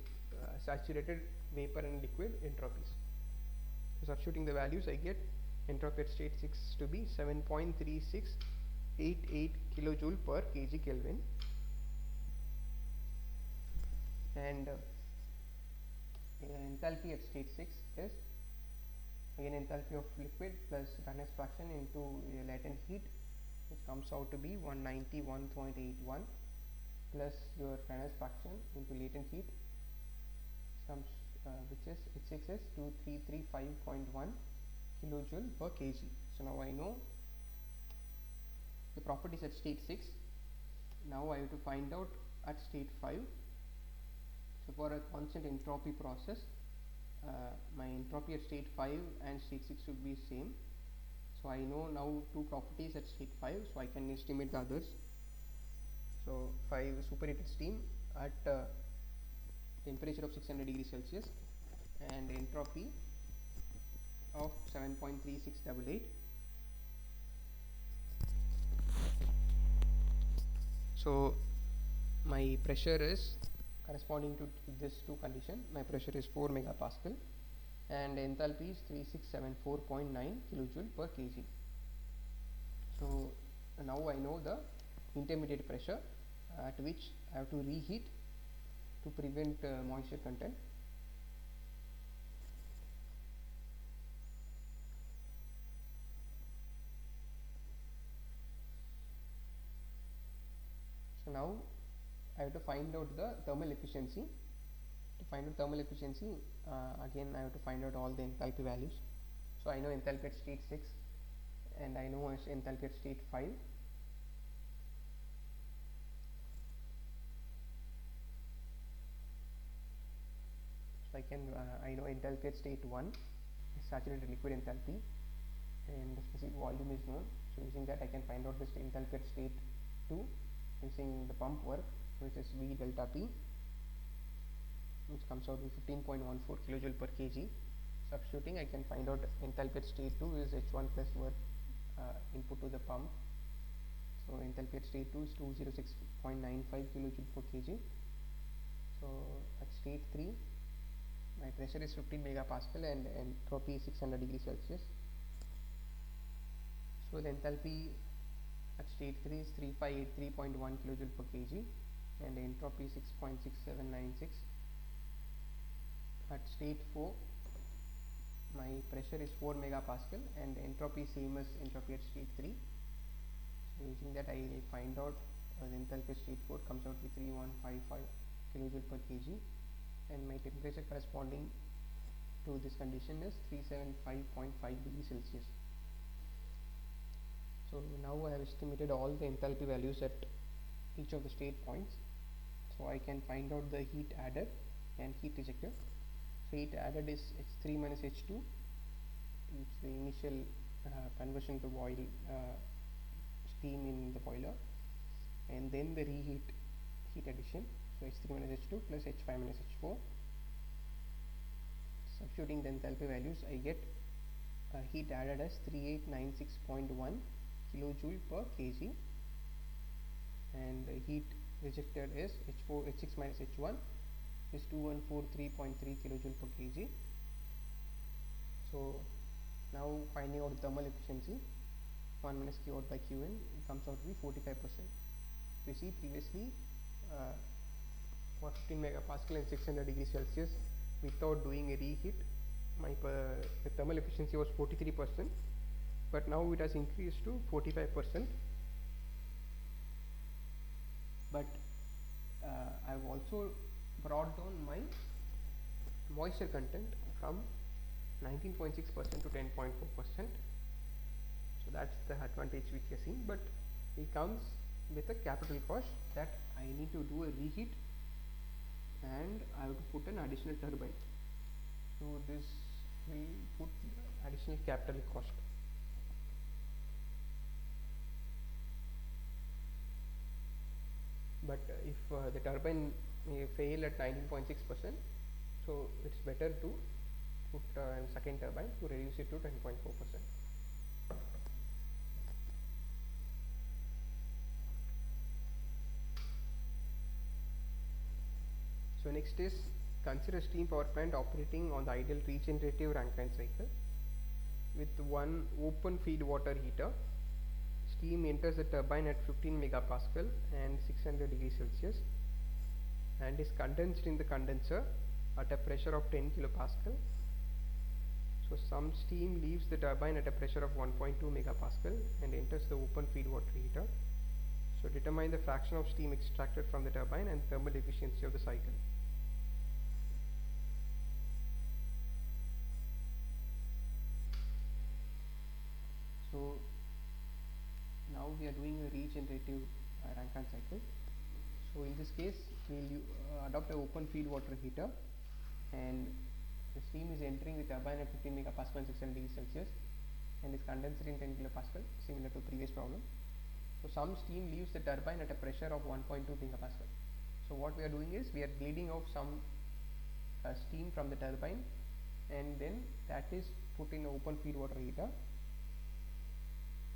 saturated vapor and liquid entropies. So substituting the values, I get entropy at state 6 to be 7.3688 kilojoule per kg Kelvin, and enthalpy at state 6 is again enthalpy of liquid plus Reynolds fraction into latent heat, which comes out to be 191.81 plus your Reynolds fraction into latent heat comes which is H6 is 2335.1 kilojoule per kg. So now I know the properties at state 6. Now I have to find out at state 5. So for a constant entropy process, my entropy at state 5 and state 6 should be same. So I know now two properties at state 5, so I can estimate the others. So 5 superheated steam at temperature of 600 degrees Celsius and entropy of 7.3688. So my pressure is corresponding to this two condition. My pressure is 4 megapascal and enthalpy is 3674.9 kilojoule per kg. So now I know the intermediate pressure at which I have to reheat to prevent moisture content. So now I have to find out the thermal efficiency. To find out thermal efficiency, again I have to find out all the enthalpy values. So I know enthalpy at state 6 and I know enthalpy at state 5. So I know enthalpy at state 1 is saturated liquid enthalpy and the specific volume is known. So using that I can find out the enthalpy at state 2 using the pump work, which is V delta P, which comes out to 15.14 kilojoule per kg. Substituting, I can find out enthalpy at state 2 is H1 plus work input to the pump. So enthalpy at state 2 is 206.95 kilojoule per kg. So at state 3, my pressure is 15 megapascal and entropy is 600 degrees Celsius. So the enthalpy at state 3 is 3583.1 kilojoule per kg and entropy 6.6796. At state 4, my pressure is 4 megapascal and entropy same as entropy at state 3. So using that I will find out the enthalpy at state 4 comes out to 3155 kilojoule per kg, and my temperature corresponding to this condition is 375.5 degrees Celsius. So now I have estimated all the enthalpy values at each of the state points. So I can find out the heat added and heat rejected. So heat added is H3 minus H2, which is the initial conversion to boil steam in the boiler, and then the reheat heat addition. So H3 minus H2 plus H5 minus H4. Substituting the enthalpy values, I get heat added as 3896.1 kilojoule per kg, and heat rejected is H6 minus H1 is 2143.3 kilojoule per kg. So now finding out thermal efficiency, 1 minus Q out by Qn, it comes out to be 45%. You see previously for 15 megapascal and 600 degrees Celsius without doing a reheat, the thermal efficiency was 43%, but now it has increased to 45%. But I have also brought down my moisture content from 19.6% to 10.4%. So that's the advantage which we are seeing, but it comes with a capital cost that I need to do a reheat and I have to put an additional turbine. So this will put additional capital cost. But if the turbine may fail at 19.6%, so it's better to put a second turbine to reduce it to 10.4%. So next is consider steam power plant operating on the ideal regenerative Rankine cycle with one open feed water heater. Steam enters the turbine at 15 megapascal and 600 degrees Celsius and is condensed in the condenser at a pressure of 10 kilopascal. So some steam leaves the turbine at a pressure of 1.2 megapascal and enters the open feed water heater. So determine the fraction of steam extracted from the turbine and thermal efficiency of the cycle. So now we are doing a regenerative Rankine cycle. So in this case we will adopt an open feed water heater, and the steam is entering the turbine at 15 megapascal and 600 degrees Celsius and is condensed in 10 kilopascal, similar to previous problem. So some steam leaves the turbine at a pressure of 1.2 megapascal. So what we are doing is we are bleeding out some steam from the turbine, and then that is put in open feed water heater.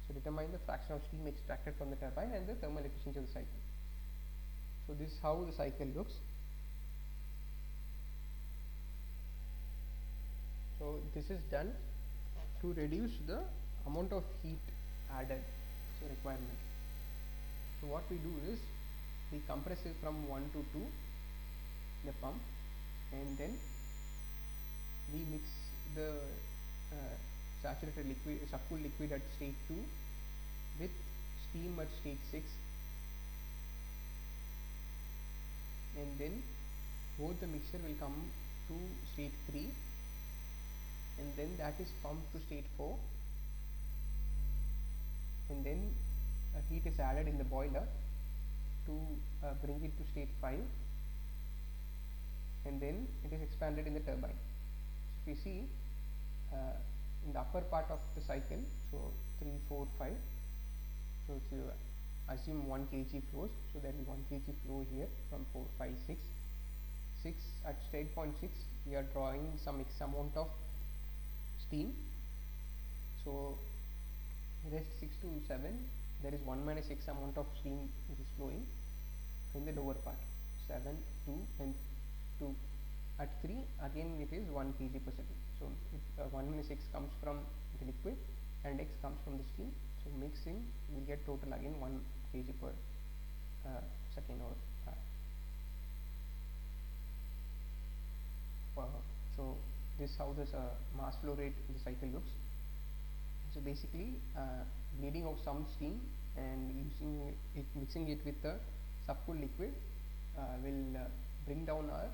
So determine the fraction of steam extracted from the turbine and the thermal efficiency of the cycle. So this is how the cycle looks. So this is done to reduce the amount of heat added, so requirement. So what we do is we compress it from 1 to 2, the pump, and then we mix the saturated liquid, subcooled liquid at state 2 with steam at state 6, and then both the mixture will come to state 3, and then that is pumped to state 4, and then heat is added in the boiler to bring it to state 5, and then it is expanded in the turbine. So if you see in the upper part of the cycle, so 3, 4, 5, so if you assume 1 kg flows, so there will be 1 kg flow here from 4, 5, 6. 6 at state point 6 we are drawing some X amount of steam. So rest 6 to 7 there is 1 minus X amount of steam which is flowing in the lower part, 7, 2 and 2. At 3 again it is 1 kg per second. So 1 minus X comes from the liquid and X comes from the steam. So mixing we get total again 1 kg per second or so this is how this mass flow rate in the cycle looks. So basically bleeding out some steam and using it, mixing it with the subcooled liquid will bring down our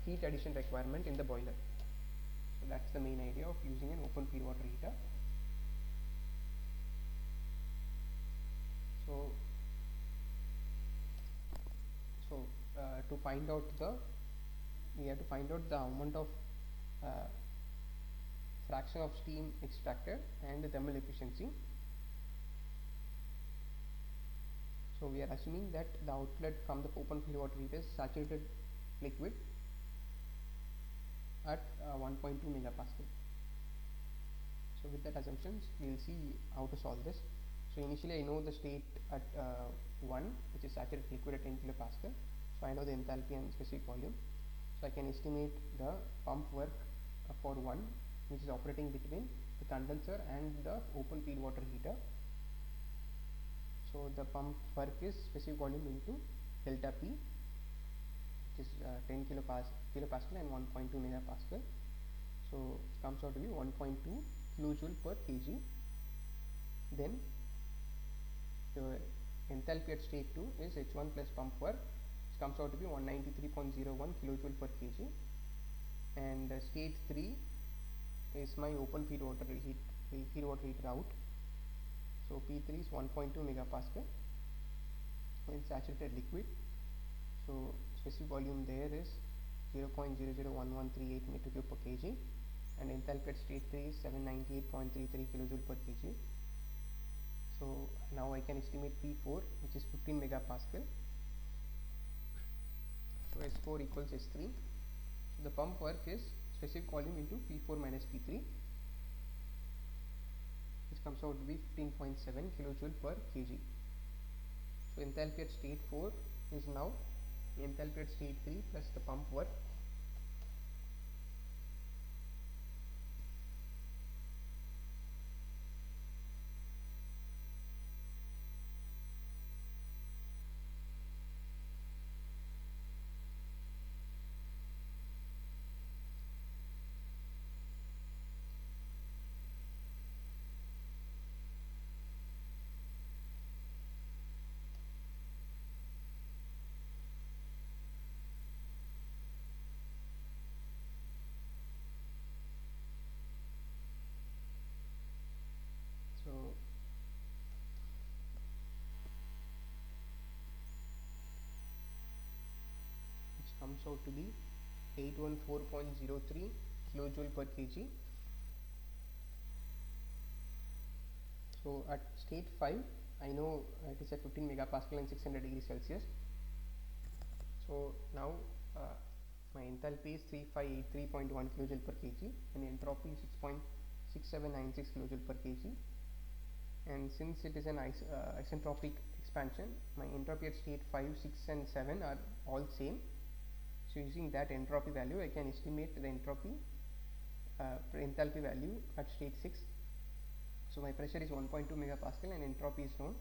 heat addition requirement in the boiler. So that's the main idea of using an open feed water heater. So to find out we have to find out the amount of fraction of steam extracted and the thermal efficiency. So we are assuming that the outlet from the open feed water heater is saturated liquid at 1.2 megapascal. So with that assumptions we will see how to solve this. So initially I know the state at 1, which is saturated liquid at 10 kilopascal. So I know the enthalpy and specific volume. So I can estimate the pump work for 1, which is operating between the condenser and the open feed water heater. So the pump work is specific volume into delta P, which is 10 kilopascal and 1.2 megapascal. So it comes out to be 1.2 kilojoule per kg. Then the enthalpy at state 2 is H1 plus pump work, which comes out to be 193.01 kilojoule per kg, and state 3 is my open feed water heater out. So P3 is 1.2 megapascal and saturated liquid. So specific volume there is 0.001138 meter cube per kg, and enthalpy at state 3 is 798.33 kilojoule per kg. So now I can estimate P4, which is 15 megapascal. So S4 equals S3. So the pump work is specific volume into P4 minus P3, which comes out to be 15.7 kilojoule per kg. So enthalpy at state 4 is now enthalpy at state 3 plus the pump work. So which comes out to be 814.03 kilojoule per kg. So at state 5, I know it is at 15 megapascal and 600 degrees Celsius. So now my enthalpy is 3583.1 kilojoule per kg and entropy is 6.6796 kilojoule per kg. And since it is an isentropic expansion, my entropy at state 5, 6 and 7 are all same. So using that entropy value, I can estimate the entropy enthalpy value at state 6. So my pressure is 1.2 megapascal and entropy is known.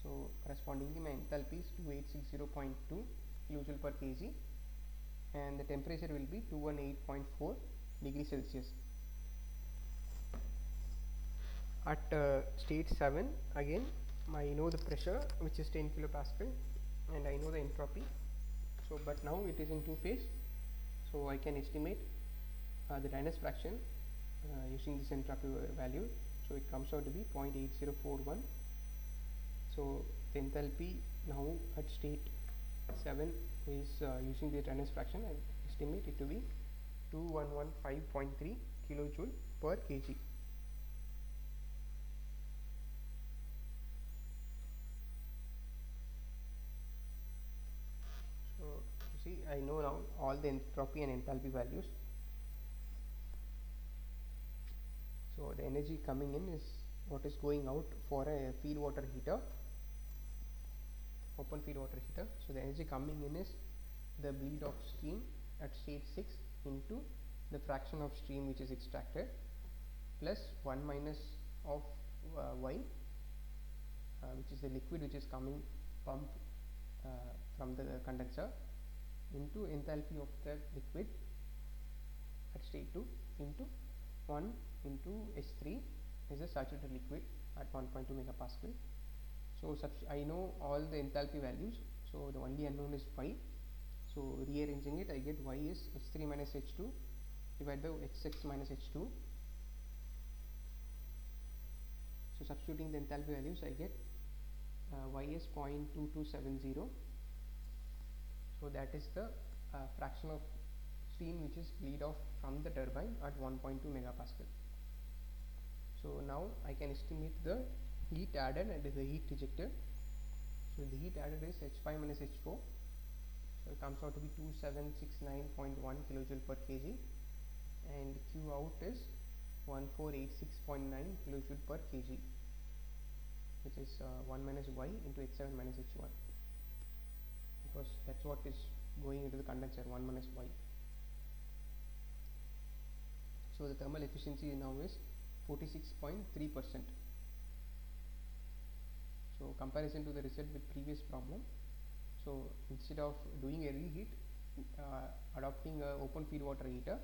So correspondingly my enthalpy is 2860.2 kilojoule per kg and the temperature will be 218.4 degrees Celsius. At state 7, again I know the pressure, which is 10 kilopascal, and I know the entropy. So but now it is in two phase, so I can estimate the dryness fraction using this entropy value. So it comes out to be 0.8041. So the enthalpy now at state 7 is using the dryness fraction, I estimate it to be 2115.3 kilojoule per kg. So you see, I know now all the entropy and enthalpy values. So the energy coming in is what is going out for a feed water heater, open feed water heater. So the energy coming in is the bleed of steam at state 6 into the fraction of steam which is extracted plus 1 minus of Y, which is the liquid which is coming pump from the condenser, into enthalpy of the liquid at state 2 into 1 into S3 is a saturated liquid at 1.2 megapascal. So I know all the enthalpy values, so the only unknown is Y. So rearranging it, I get Y is H3 minus H2 divided by H6 minus H2. So substituting the enthalpy values, I get Y is 0.2270. So that is the fraction of steam which is bleed off from the turbine at 1.2 megapascal. So now I can estimate the heat added and the heat rejected. So the heat added is H5 minus H4. So it comes out to be 2769.1 kilojoule per kg, and Q out is 1486.9 kilojoule per kg, which is 1 minus Y into H7 minus H1, because that's what is going into the condenser, 1 minus Y. So the thermal efficiency now is 46.3%. So comparison to the result with previous problem, so instead of doing a reheat, adopting a open feed water heater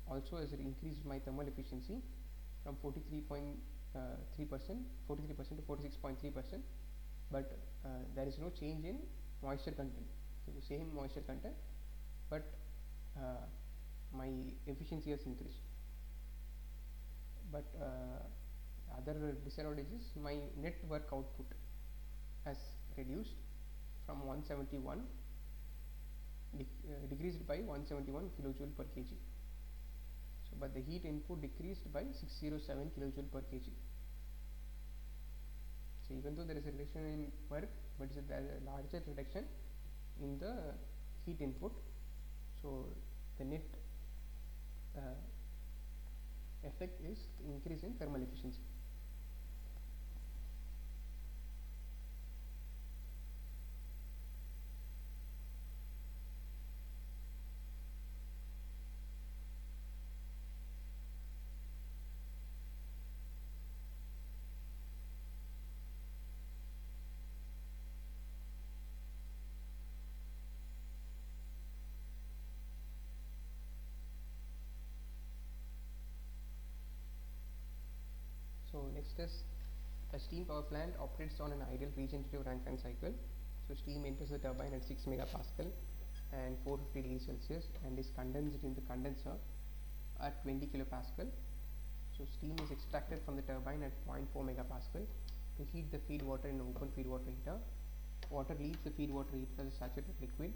also has increased my thermal efficiency from 43.3% to 46.3%, but there is no change in moisture content. So the same moisture content, but my efficiency has increased. But other disadvantage is my net work output has reduced from 171 decreased by 171 kilojoule per kg. So, but the heat input decreased by 607 kilojoule per kg. So, even though there is a reduction in work, but there is a larger reduction in the heat input. So, the net effect is increase in thermal efficiency. So, next is a steam power plant operates on an ideal regenerative Rankine cycle. So, steam enters the turbine at 6 megapascal and 450 degrees Celsius and is condensed in the condenser at 20 kilopascal. So, steam is extracted from the turbine at 0.4 megapascal to heat the feed water in an open feed water heater. Water leaves the feed water heater as a saturated liquid.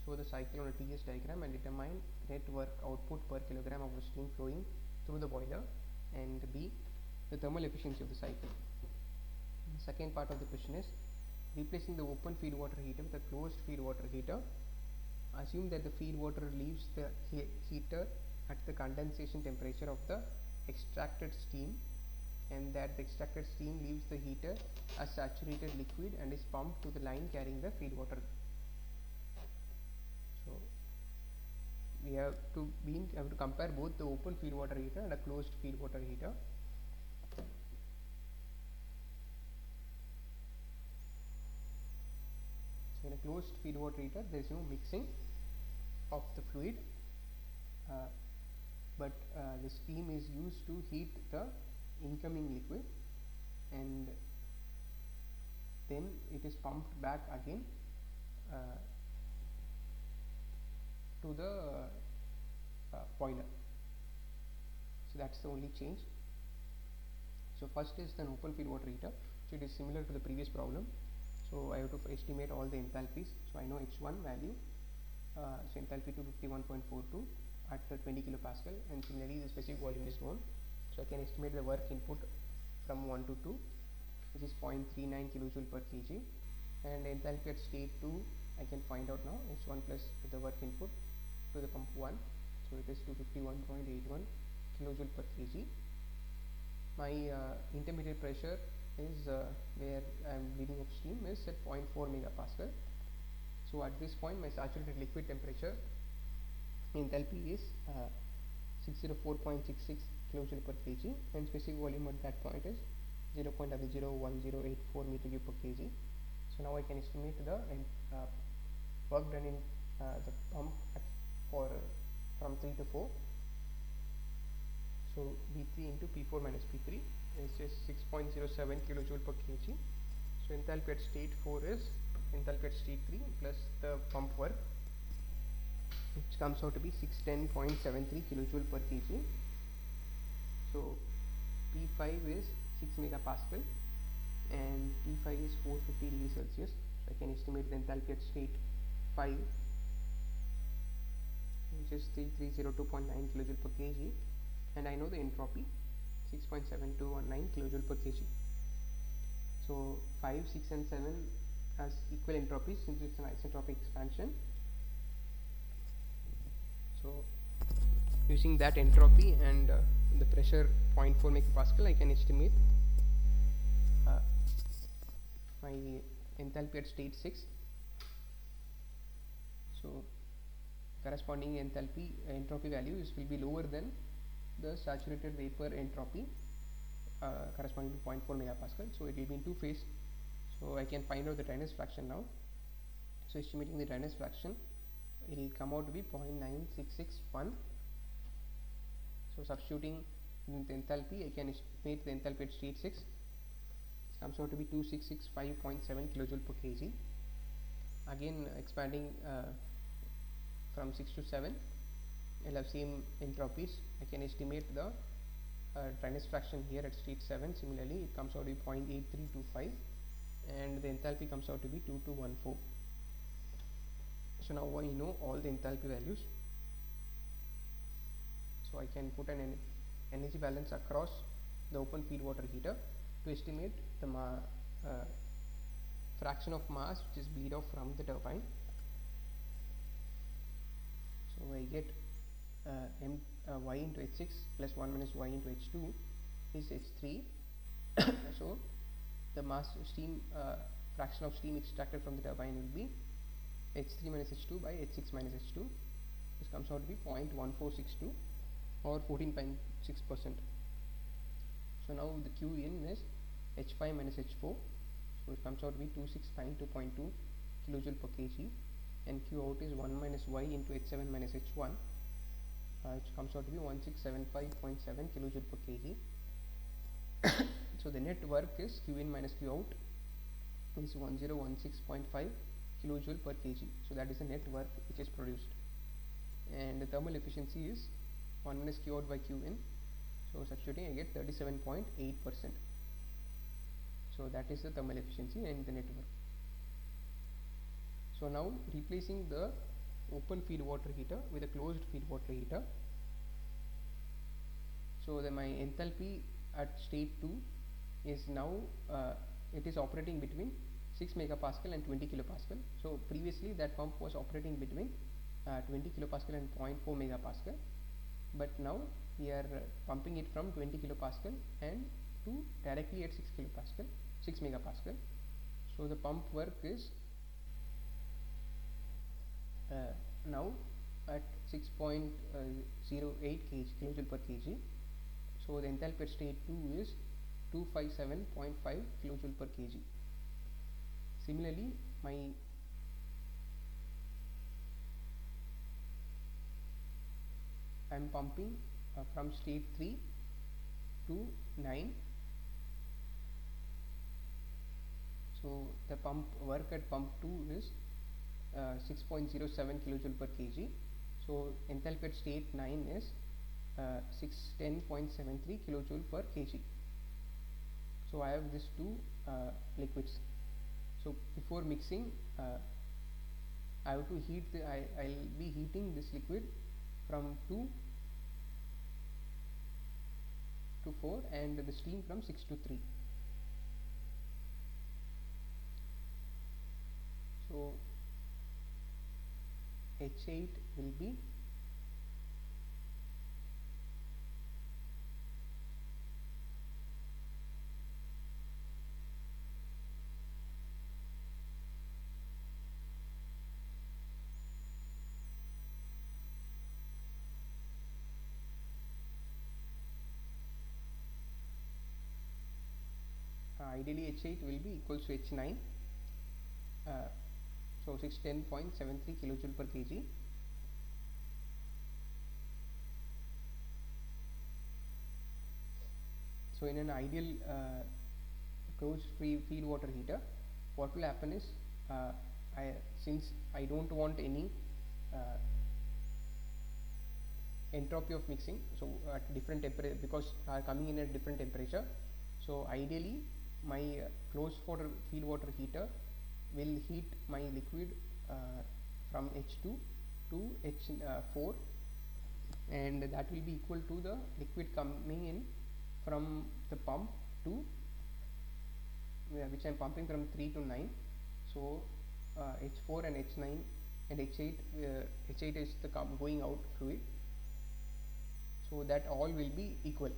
So, the cycle on a TS diagram and determine net work output per kilogram of the steam flowing through the boiler, and B, the thermal efficiency of the cycle. The second part of the question is replacing the open feed water heater with a closed feed water heater. Assume that the feed water leaves the heater at the condensation temperature of the extracted steam, and that the extracted steam leaves the heater as saturated liquid and is pumped to the line carrying the feed water. So, we have to compare both the open feed water heater and a closed feed water heater. So, in a closed feed water heater, there is no mixing of the fluid, but the steam is used to heat the incoming liquid, and then it is pumped back again to the boiler. So, that is the only change. So, first is an open feed water heater. So, it is similar to the previous problem. So, I have to estimate all the enthalpies. So, I know H1 value, so enthalpy 251.42 at 20 kilopascal, and similarly the specific volume is known. So, I can estimate the work input from 1 to 2, which is 0.39 kilojoule per kg, and enthalpy at state 2 I can find out now, H1 plus the work input to the pump 1. So, it is 251.81 kilojoule per kg. My intermediate pressure is where I am leading up steam is at 0.4 megapascal. So, at this point my saturated liquid temperature enthalpy is 604.66 kilojoule per kg, and specific volume at that point is 0.001084 meter cube per kg. So, now I can estimate the work done in the pump from 3 to 4. So, V3 into P4 minus P3 is just 6.07 kilojoule per kg. So, enthalpy at state 4 is enthalpy at state 3 plus the pump work, which comes out to be 610.73 kilojoule per kg. So, P5 is 6 megapascal and P5 is 450 degrees Celsius. So, I can estimate the enthalpy at state 5, which is 3302.9 kilojoule per kg, and I know the entropy 6.7219 kilojoule per kg. So, 5, 6 and 7 has equal entropy since it is an isentropic expansion. So, using that entropy and the pressure 0.4 megapascal, I can estimate my enthalpy at state 6. So, corresponding entropy values will be lower than the saturated vapor entropy corresponding to 0.4 megapascal. So, it will be in two phase. So, I can find out the dryness fraction now. So, estimating the dryness fraction, it will come out to be 0.9661. So, substituting in the enthalpy, I can estimate the enthalpy at state 6. It comes out to be 2665.7 kilojoule per kg. Again, expanding from 6 to 7, I will have same entropies. I can estimate the dryness fraction here at state 7. Similarly, it comes out to be 0.8325, and the enthalpy comes out to be 2214. So, So now I know all the enthalpy values, so I can put an energy balance across the open feed water heater to estimate the fraction of mass which is bleed off from the turbine. So I get y into h6 plus 1 minus y into h2 is h3. So the mass steam fraction of steam extracted from the turbine will be h3 minus h2 by h6 minus h2. This comes out to be 0.1462 or 14.6%. So now the Q in is h5 minus h4, so it comes out to be 2692.2 kilojoule per kg, and Q out is 1 minus y into h7 minus h1, which comes out to be 1675.7 kilojoule per kg. So the net work is Q in minus Q out is 1016.5 kilojoule per kg. So that is the net work which is produced, and the thermal efficiency is 1 minus Q out by Q in. So substituting, I get 37.8%. So that is the thermal efficiency and the net work. So now replacing the open feed water heater with a closed feed water heater. So my enthalpy at state 2 is now it is operating between 6 megapascal and 20 kilopascal. So previously that pump was operating between 20 kilopascal and 0.4 megapascal, but now we are pumping it from 20 kilopascal and to directly at 6 megapascal. So the pump work is now at 6.08 kilojoule per kg. So the enthalpy at state 2 is 257.5 kilojoule per kg. Similarly, I am pumping from state 3 to 9. So the pump work at pump 2 is 6.07 kilojoule per kg. So enthalpy at state 9 is 610.73 kilojoule per kg. So I have these two liquids. So before mixing, I have to heat I'll be heating this liquid from 2 to 4 and the steam from 6 to 3. So H8 will be ideally H8 will be equals to H9, so 610.73 kilojoule per kg. So in an ideal closed feed water heater, what will happen is since I don't want any entropy of mixing, so at different temperature, because coming in at different temperature, so ideally my closed feed water heater will heat my liquid from H2 to H4, and that will be equal to the liquid coming in from the pump to which I am pumping from 3 to 9. So H4 and H9 and H8 H8 is the going out fluid, so that all will be equal.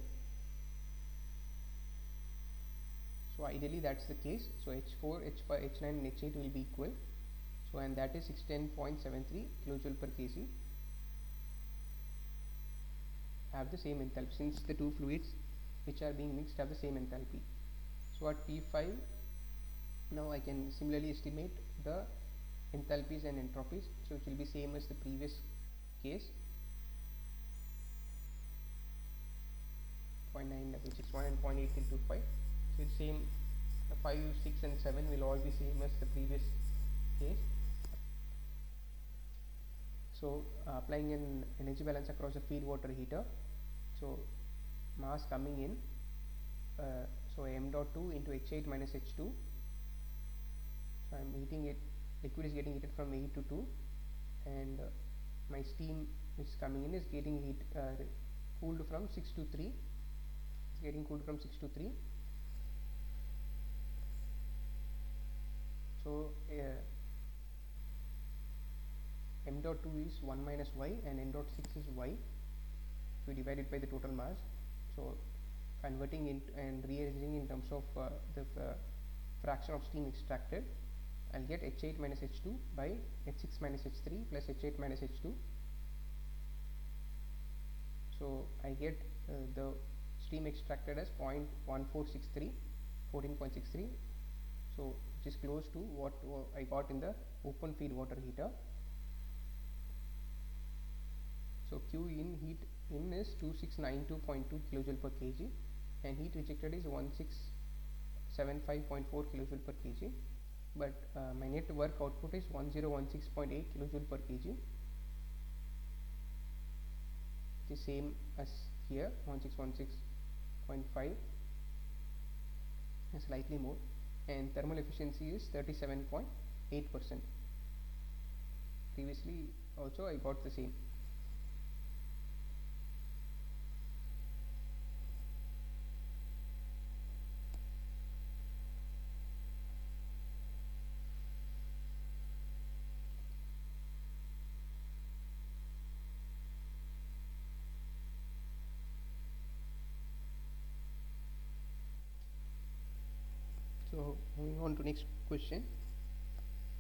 So ideally that's the case. So H4, H5, H9 and H8 will be equal. So and that is 610.73 kilojoule per kg. Have the same enthalpy, since the two fluids which are being mixed have the same enthalpy. So at P5 now I can similarly estimate the enthalpies and entropies, so it will be same as the previous case. 0.961 and 0.8325. So it's same. 5, 6 and 7 will all be same as the previous case. So applying an energy balance across a feed water heater, so mass coming in, so m dot 2 into H8 minus H2. So I am heating it, liquid is getting heated from 8 to 2, and my steam which is coming in is getting cooled from 6 to 3. It's getting cooled from 6 to 3. So m dot 2 is 1 minus y and n dot 6 is y. So we divide it by the total mass. So converting it and rearranging in terms of the fraction of steam extracted, I'll get H8 minus H2 by H6 minus H3 plus H8 minus H2. So I get the steam extracted as 0.1463, 14.63. So which is close to what I got in the open feed water heater. So Q in heat in is 2692.2 kilojoule per kg and heat rejected is 1675.4 kilojoule per kg, but my net work output is 1016.8 kilojoule per kg, which is same as here 1616.5 and slightly more, and thermal efficiency is 37.8%. Previously also I got the same. So moving on to next question.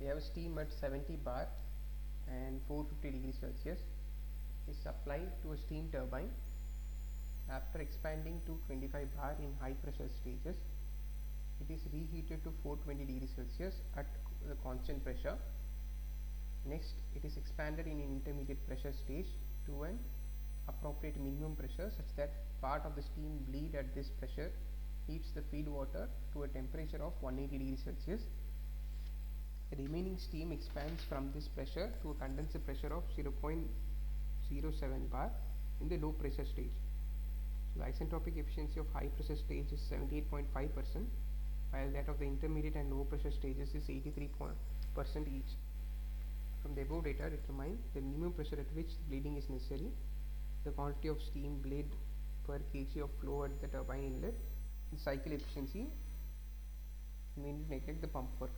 We have steam at 70 bar and 450 degrees Celsius is supplied to a steam turbine. After expanding to 25 bar in high pressure stages, it is reheated to 420 degrees Celsius at the constant pressure. Next, it is expanded in an intermediate pressure stage to an appropriate minimum pressure such that part of the steam bleed at this pressure heats the feed water to a temperature of 180 degrees Celsius. The remaining steam expands from this pressure to a condenser pressure of 0.07 bar in the low pressure stage. So the isentropic efficiency of high pressure stage is 78.5%, while that of the intermediate and low pressure stages is 83% each. From the above data, determine the minimum pressure at which bleeding is necessary, the quantity of steam blade per kg of flow at the turbine inlet, the cycle efficiency, and we need to neglect the pump work.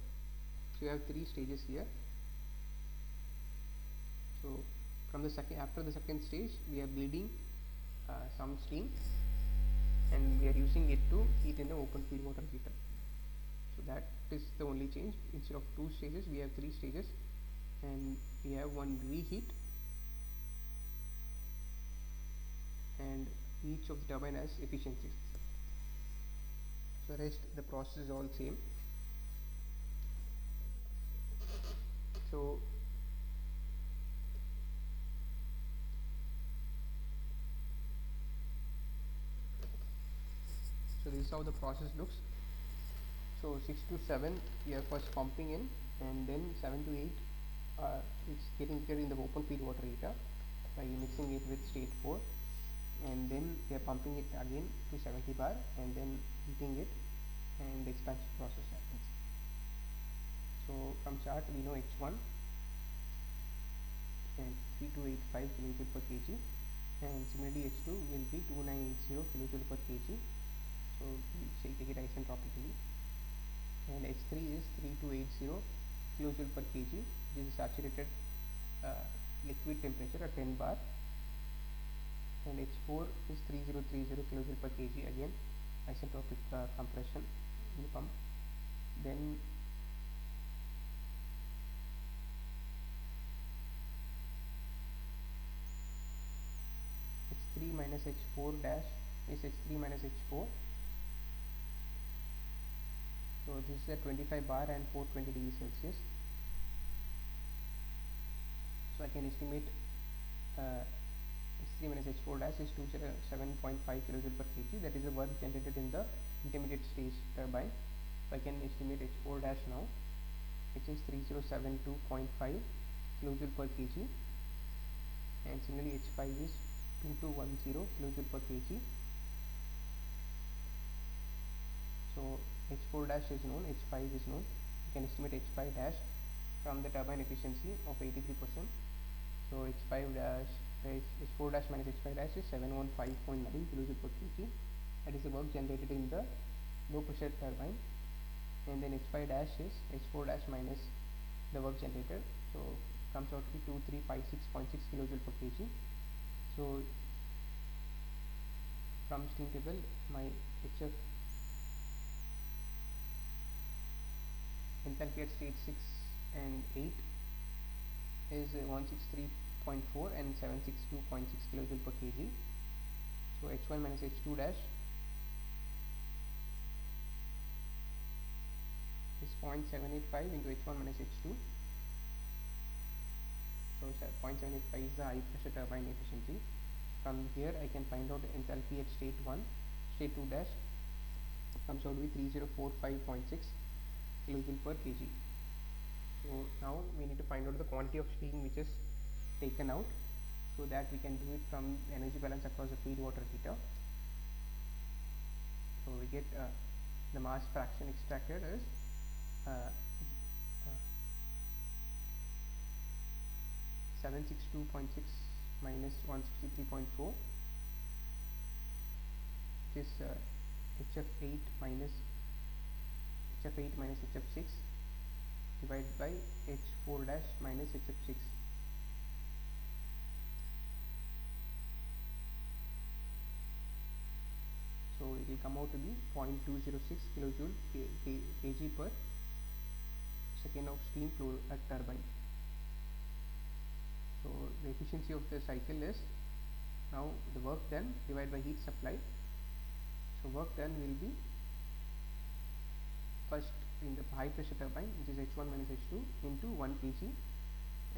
So you have three stages here. So from the after the second stage, we are bleeding some steam, and we are using it to heat in the open feed water heater. So that is the only change. Instead of two stages, we have three stages, and we have one reheat, and each of the turbine has efficiencies. So rest the process is all same. So this is how the process looks. So 6 to 7 we are first pumping in, and then 7 to 8 it's getting heated in the open feed water heater by mixing it with state 4, and then we are pumping it again to 70 bar and then heating it, and the expansion process happens. So from chart we know H1 and 3285 kilojoule per kg, and similarly H2 will be 2980 kilojoule per kg. So we shall take it isentropically, and H3 is 3280 kilojoule per kg. This is saturated liquid temperature at 10 bar, and H4 is 3030 kilojoule per kg, again isentropic compression in the pump. Then H3 minus H4 dash is H3 minus H4. So this is at 25 bar and 420 degrees Celsius. So I can estimate H3 minus H4 dash is 207.5 kilojoule per kg. That is the work generated in the intermediate stage turbine. So I can estimate H4 dash now, which is 3072.5 kilojoule per kg, and similarly H5 is 2210 kilojoule per kg. So H4 dash is known, H5 is known. You can estimate H5 dash from the turbine efficiency of 83%. H5 dash H4 dash minus H5 dash is 715.9 kilojoule per kg. That is the work generated in the low pressure turbine. And then H5 dash is H4 dash minus the work generated, so comes out to be 2356.6 kilojoule per kg. So from steam table, my HF enthalpy at stage 6 and 8 is 163.4 and 762.6 kilojoule per kg. So H1 minus H2 dash is 0.785 into H1 minus H2. So 0.785 is the high pressure turbine efficiency. From here I can find out enthalpy at state 1, state 2 dash comes out to be 3045.6 kilojoule per kg. So now we need to find out the quantity of steam which is taken out, so that we can do it from energy balance across the feed water heater. So we get the mass fraction extracted is 762.6 minus 163.4, which is HF8 minus HF6 divided by H4 dash minus HF6. So it will come out to be 0.206 kilojoule kg per second of steam flow at turbine. So the efficiency of the cycle is now the work done divided by heat supply. So work done will be first in the high pressure turbine, which is H1 minus H2 into 1 kg,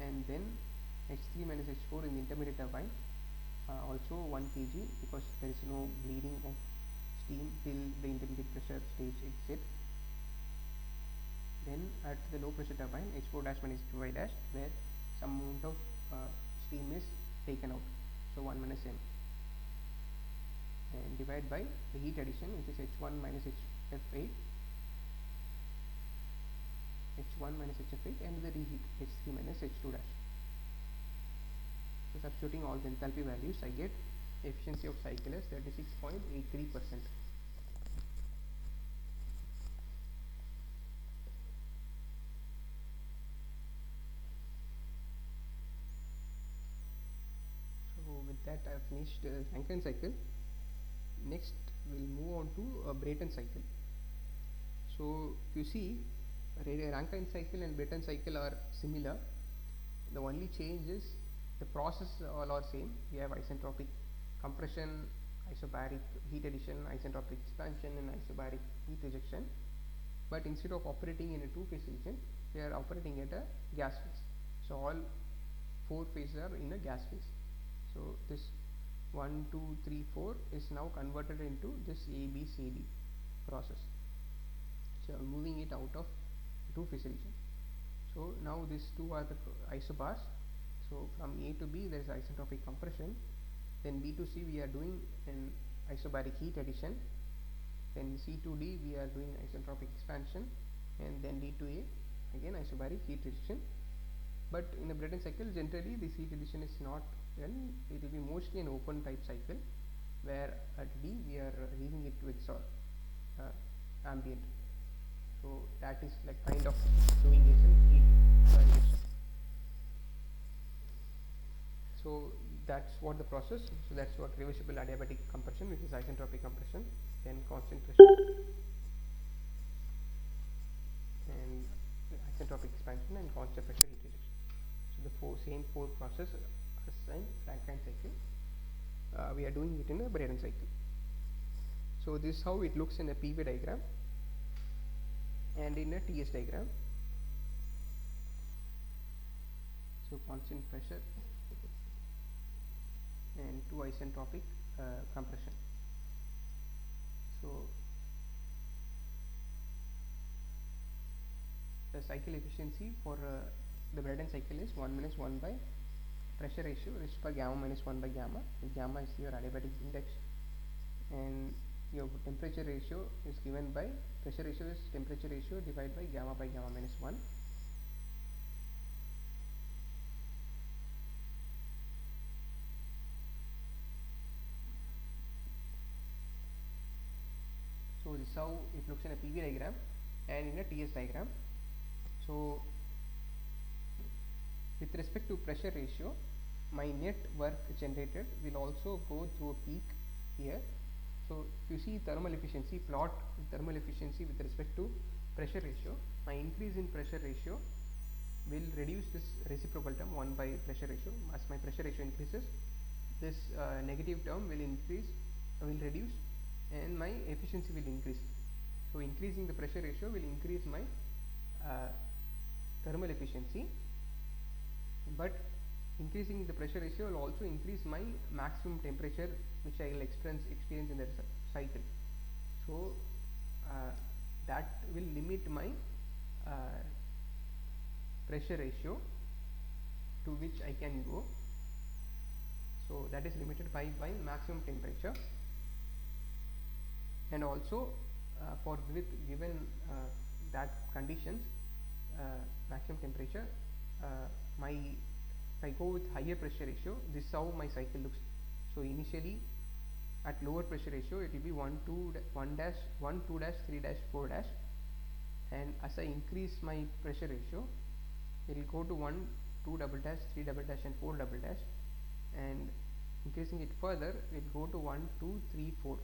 and then H3 minus H4 in the intermediate turbine, also 1 kg, because there is no bleeding of steam till the intermediate pressure stage exit. Then at the low pressure turbine, H4 dash minus H2 dash, where some amount of steam is taken out, so 1 minus m, and divide by the heat addition, which is H1 minus HF8, and the reheat H3 minus H2 dash. So substituting all the enthalpy values, I get efficiency of cycle as 36.83%. So with that I have finished Rankine cycle. Next we'll move on to a Brayton cycle. So if you see, Rankine cycle and Brayton cycle are similar. The only change is the process all are same. We have isentropic compression, isobaric heat addition, isentropic expansion, and isobaric heat rejection. But instead of operating in a two-phase region, we are operating at a gas phase. So all 4 phases are in a gas phase. So this 1, 2, 3, 4 is now converted into this ABCD process. So moving it out of two-phase region. So now these two are the isobars. So from A to B there is isentropic compression, then B to C we are doing an isobaric heat addition, then C to D we are doing isentropic expansion, and then D to A again isobaric heat rejection. But in a Brayton cycle generally this heat addition is not done, it will be mostly an open type cycle, where at D we are leaving it with ambient. So that is like kind of doing is an heat rejection. So that's what the process. So that's what reversible adiabatic compression, which is isentropic compression, then constant pressure, and isentropic expansion, and constant pressure heat rejection. So the same four processes as in Rankine cycle, we are doing it in a Brayton cycle. So this is how it looks in a PV diagram and in a TS diagram. So constant pressure and 2 isentropic compression. So the cycle efficiency for the Brayton cycle is 1 minus 1 by pressure ratio raised by gamma minus 1 by gamma. Gamma is your adiabatic index, and your temperature ratio is given by pressure ratio is temperature ratio divided by gamma minus 1. is how it looks in a PV diagram and in a TS diagram. So with respect to pressure ratio, my net work generated will also go through a peak here. So if you see thermal efficiency, plot thermal efficiency with respect to pressure ratio, my increase in pressure ratio will reduce this reciprocal term 1 by pressure ratio. As my pressure ratio increases, this negative term will reduce, and my efficiency will increase. So increasing the pressure ratio will increase my thermal efficiency, but increasing the pressure ratio will also increase my maximum temperature, which I will experience in the cycle. So that will limit my pressure ratio to which I can go. So that is limited by maximum temperature, and also for given that conditions, maximum temperature, if I go with higher pressure ratio, this is how my cycle looks. So initially at lower pressure ratio it will be 1 2 dash 1 2 dash 3 dash 4 dash, and as I increase my pressure ratio, it will go to 1 2 double dash 3 double dash and 4 double dash, and increasing it further it will go to 1 2 3 4.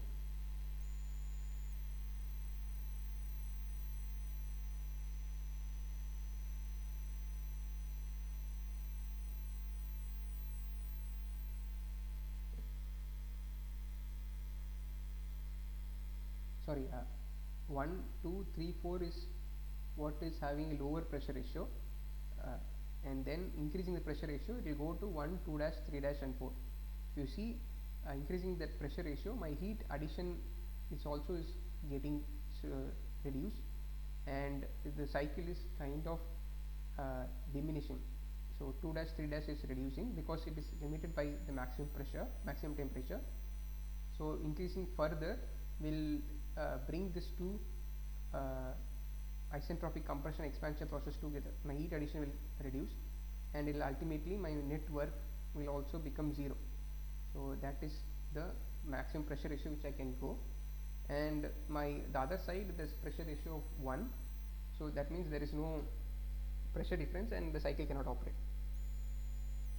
Sorry, 1 2 3 4 is what is having a lower pressure ratio, and then increasing the pressure ratio it will go to 1 2 dash 3 dash and 4. You see, increasing that pressure ratio, my heat addition is also getting reduced, and the cycle is kind of diminishing. So 2 dash 3 dash is reducing because it is limited by the maximum temperature. So increasing further will bring this to isentropic compression expansion process together. My heat addition will reduce, and ultimately my net work will also become 0. So that is the maximum pressure ratio which I can go, and the other side, this pressure ratio of 1, so that means there is no pressure difference and the cycle cannot operate.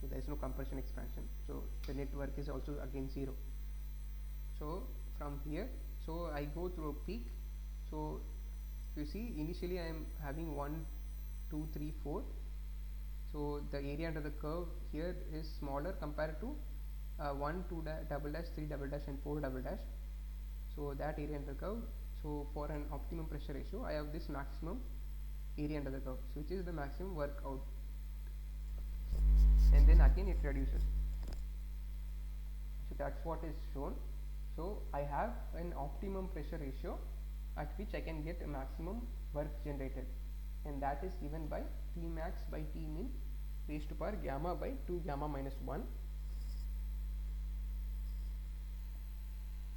So there is no compression expansion, so the net work is also again 0. So from here, so I go through a peak. So you see, initially I am having 1 2 3 4. So the area under the curve here is smaller compared to 1 2 double dash 3 double dash and 4 double dash. So that area under the curve, so for an optimum pressure ratio I have this maximum area under the curve, so which is the maximum work out, and then again it reduces. So that's what is shown. So I have an optimum pressure ratio at which I can get a maximum work generated, and that is given by T max by T min raised to power gamma by 2 gamma minus 1,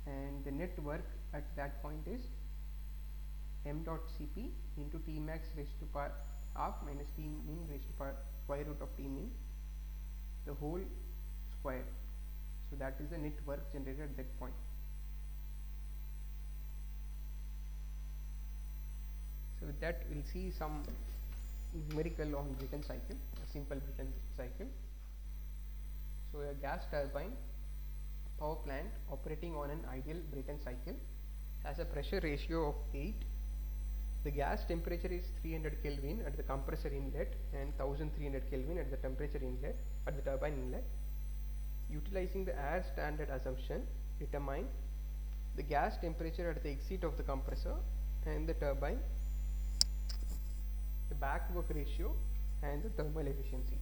and the net work at that point is m dot Cp into T max raised to power half minus T min raised to power square root of T min, the whole square. So that is the net work generated at that point. So with that we'll see some numerical on Brayton cycle, a simple Brayton cycle. So a gas turbine power plant operating on an ideal Brayton cycle has a pressure ratio of 8. The gas temperature is 300 Kelvin at the compressor inlet and 1300 Kelvin at the temperature inlet at the turbine inlet. Utilizing the air standard assumption, determine the gas temperature at the exit of the compressor and the turbine, the back work ratio and the thermal efficiency.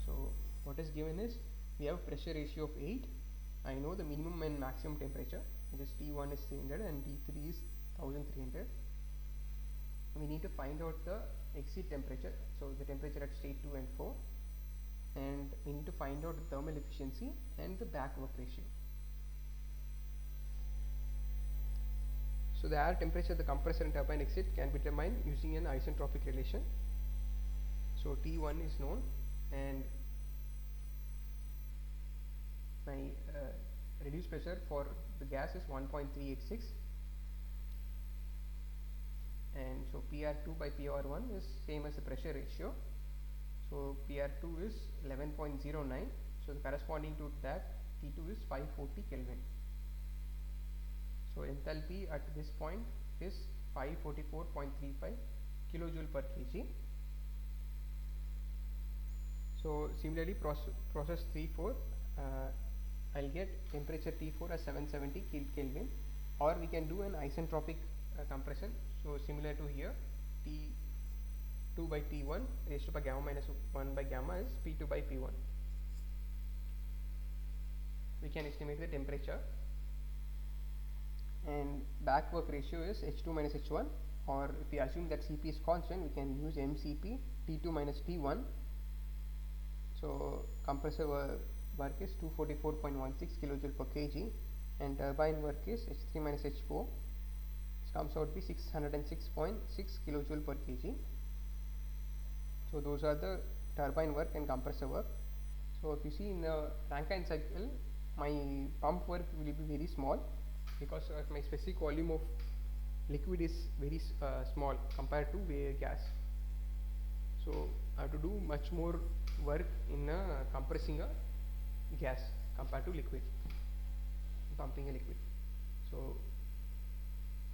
So what is given is, we have pressure ratio of 8. I know the minimum and maximum temperature, which is T1 is 300 and T3 is 1300. We need to find out the exit temperature, so the temperature at state 2 and 4, and we need to find out the thermal efficiency and the back work ratio. So the air temperature of the compressor and turbine exit can be determined using an isentropic relation. So T1 is known, and my reduced pressure for the gas is 1.386, and so PR2 by PR1 is same as the pressure ratio. So PR2 is 11.09, so the corresponding to that T2 is 540 Kelvin. So enthalpy at this point is 544.35 kilojoule per kg. So similarly, process 3-4, I'll get temperature T4 as 770 Kelvin, or we can do an isentropic compression. So similar to here, T2 by T1 raised to by gamma minus 1 by gamma is P2 by P1. We can estimate the temperature, and back work ratio is H2 minus H1, or if we assume that Cp is constant, we can use MCP T2 minus T1. So compressor work is 244.16 kilojoule per kg, and turbine work is H3 minus H4, which comes out to be 606.6 kilojoule per kg. So those are the turbine work and compressor work. So if you see in the Rankine cycle, my pump work will be very small because my specific volume of liquid is very small compared to gas. So I have to do much more work in compressing a gas compared to liquid, pumping a liquid. So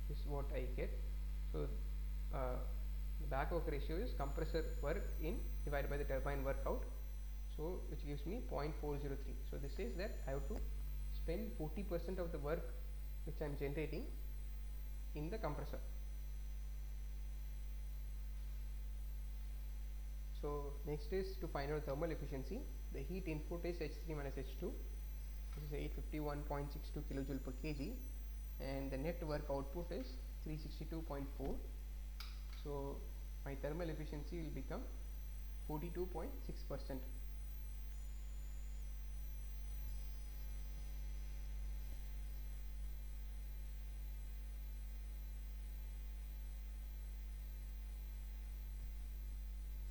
this is what I get. So the back work ratio is compressor work in divided by the turbine work out, so which gives me 0.403. So this says that I have to spend 40% of the work which I am generating in the compressor. So next is to find out thermal efficiency. The heat input is H3 minus H2, which is 851.62 kilojoule per kg, and the net work output is 362.4. So my thermal efficiency will become 42.6%.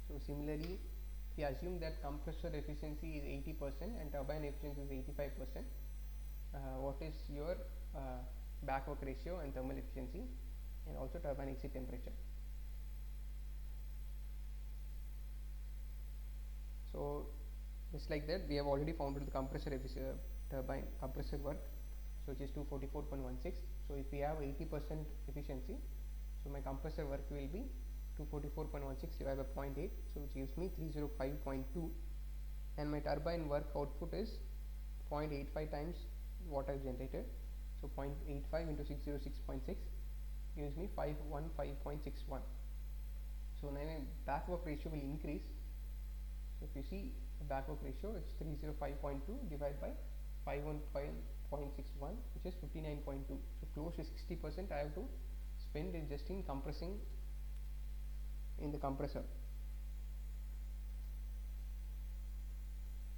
So similarly, we assume that compressor efficiency is 80% and turbine efficiency is 85%. What is your back work ratio and thermal efficiency, and also turbine exit temperature? So just like that, we have already found the compressor turbine compressor work, so which is 244.16. So if we have 80% efficiency, so my compressor work will be 244.16 divided by 0.8, so which gives me 305.2, and my turbine work output is 0.85 times what I have generated. So 0.85 into 606.6 gives me 515.61. So now my back work ratio will increase. So if you see the back work ratio, it's 305.2 divided by 515.61, which is 59.2. So close to 60% I have to spend in just in compressing in the compressor.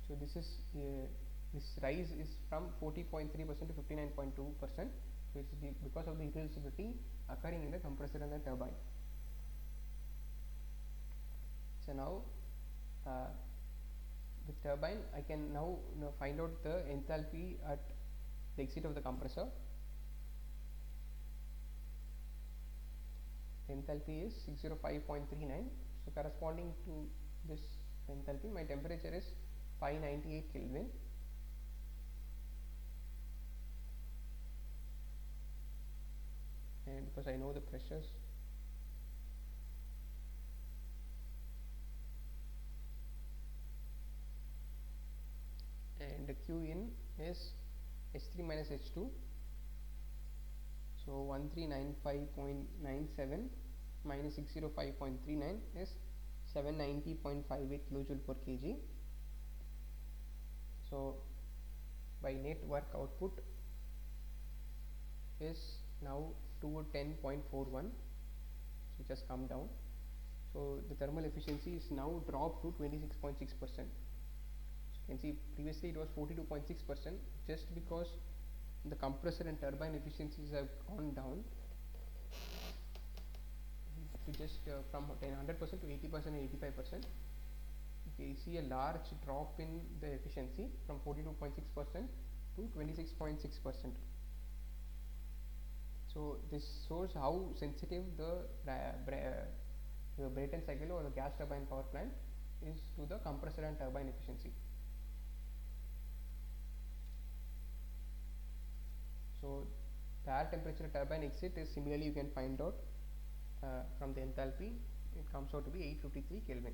So this is this rise is from 40.3% to 59.2%, so it's because of the irreversibility occurring in the compressor and the turbine. So now with turbine, I can now find out the enthalpy at the exit of the compressor. Enthalpy is 605.39, so corresponding to this enthalpy, my temperature is 598 Kelvin, and because I know the pressures, and the Q in is H3 minus H2, so 1395.97 minus 605.39 is 790.58 kilojoule per kg. So by net work output is now 210.41, which has come down. So the thermal efficiency is now dropped to 26.6%. You can see previously it was 42.6%, just because the compressor and turbine efficiencies have gone down to just from 100% to 80% and 85%. Okay, you see a large drop in the efficiency from 42.6% to 26.6%. So this shows how sensitive the Brayton cycle or the gas turbine power plant is to the compressor and turbine efficiency. So the air temperature turbine exit is similarly, you can find out from the enthalpy. It comes out to be 853 Kelvin.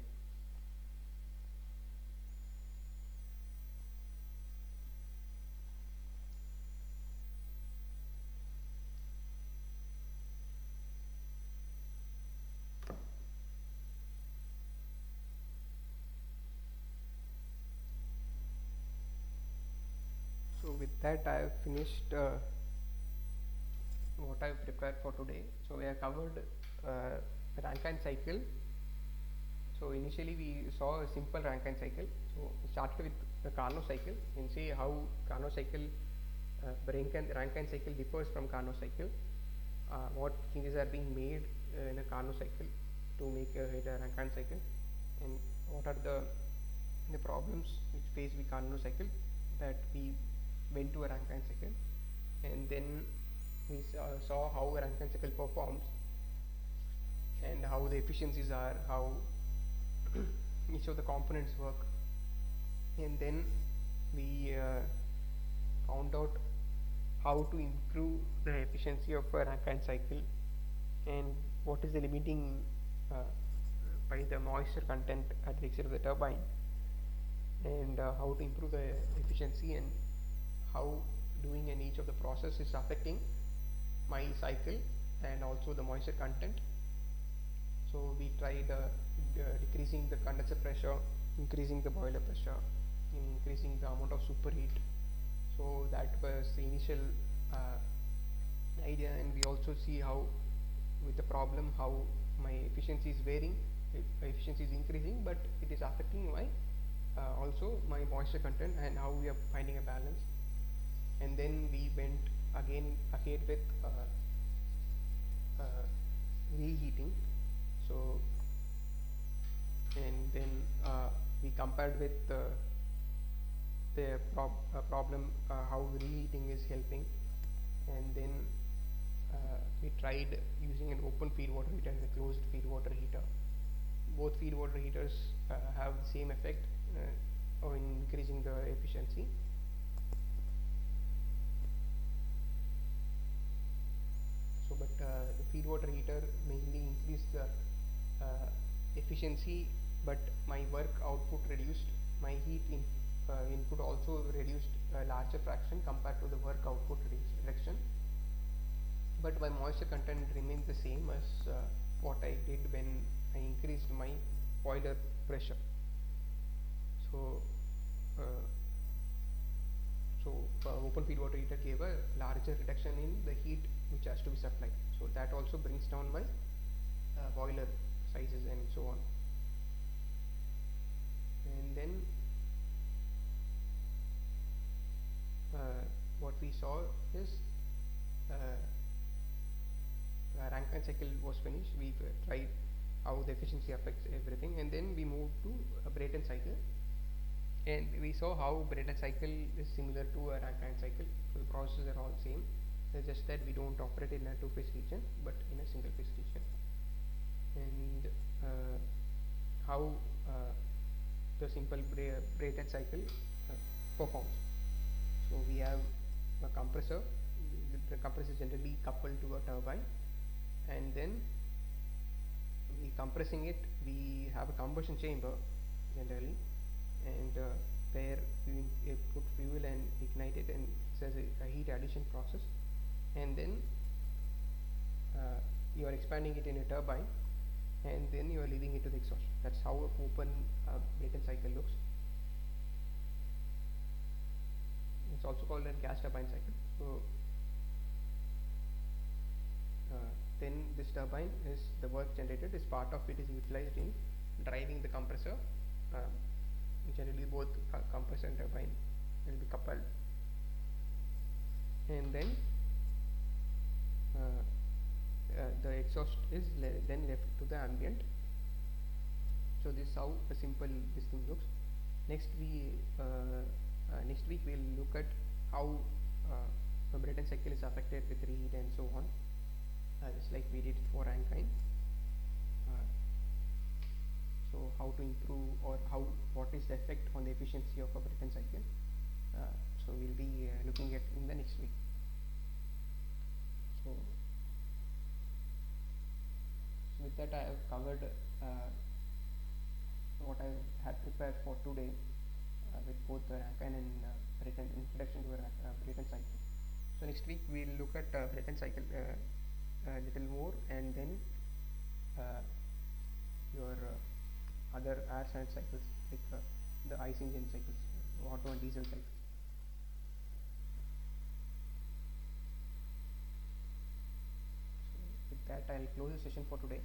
So with that, I have finished what I have prepared for today. So we have covered Rankine cycle. So initially we saw a simple Rankine cycle. So we started with the Carnot cycle and see how Carnot cycle, Rankine cycle differs from Carnot cycle. What changes are being made in a Carnot cycle to make it a Rankine cycle, and what are the problems which face the Carnot cycle that we went to a Rankine cycle, and then we saw how a Rankine cycle performs and how the efficiencies are, how each of the components work, and then we found out how to improve the efficiency of a Rankine cycle and what is the limiting by the moisture content at the exit of the turbine, and how to improve the efficiency, and how doing in each of the process is affecting my cycle and also the moisture content. So we tried decreasing the condenser pressure, increasing the boiler pressure, increasing the amount of superheat. So that was the initial idea, and we also see how with the problem how my efficiency is varying, efficiency is increasing, but it is affecting my also my moisture content, and how we are finding a balance. And then we went again ahead with reheating. So and then we compared with the problem how reheating is helping, and then we tried using an open feed water heater and a closed feed water heater. Both feed water heaters have the same effect of increasing the efficiency. So but the feed water heater mainly increased the efficiency, but my work output reduced, my heat input also reduced a larger fraction compared to the work output reduction, but my moisture content remains the same as what I did when I increased my boiler pressure. So open feed water heater gave a larger reduction in the heat which has to be supplied, so that also brings down my boiler sizes and so on. And then what we saw is Rankine cycle was finished. We tried how the efficiency affects everything, and then we moved to a Brayton cycle, and we saw how Brayton cycle is similar to a Rankine cycle. So the processes are all same. It's just that we don't operate in a two-phase region but in a single-phase region. And how the simple Brayton cycle performs. So we have a compressor. The compressor is generally coupled to a turbine, and then we compressing it, we have a combustion chamber generally, and there we put fuel and ignite it, and it says a heat addition process, and then you are expanding it in a turbine, and then you are leaving it to the exhaust. That's how an open Brayton cycle looks. It's also called a gas turbine cycle. So then this turbine is the work generated is part of it is utilized in driving the compressor. Generally both compressor and turbine will be coupled, and then the exhaust is then left to the ambient. So this is how a simple this thing looks. Next week we'll look at how the Brayton cycle is affected with reheat and so on, just like we did for Rankine. Uh, so how to improve, or what is the effect on the efficiency of a Brayton cycle? So we'll be looking at in the next week. So with that, I have covered what I had prepared for today with both Rankine and Brayton, introduction to Brayton cycle. So next week we'll look at Brayton cycle a little more, and then your other air standard cycles, like the ICE engine cycles, auto and diesel cycles. So with that, I'll close the session for today.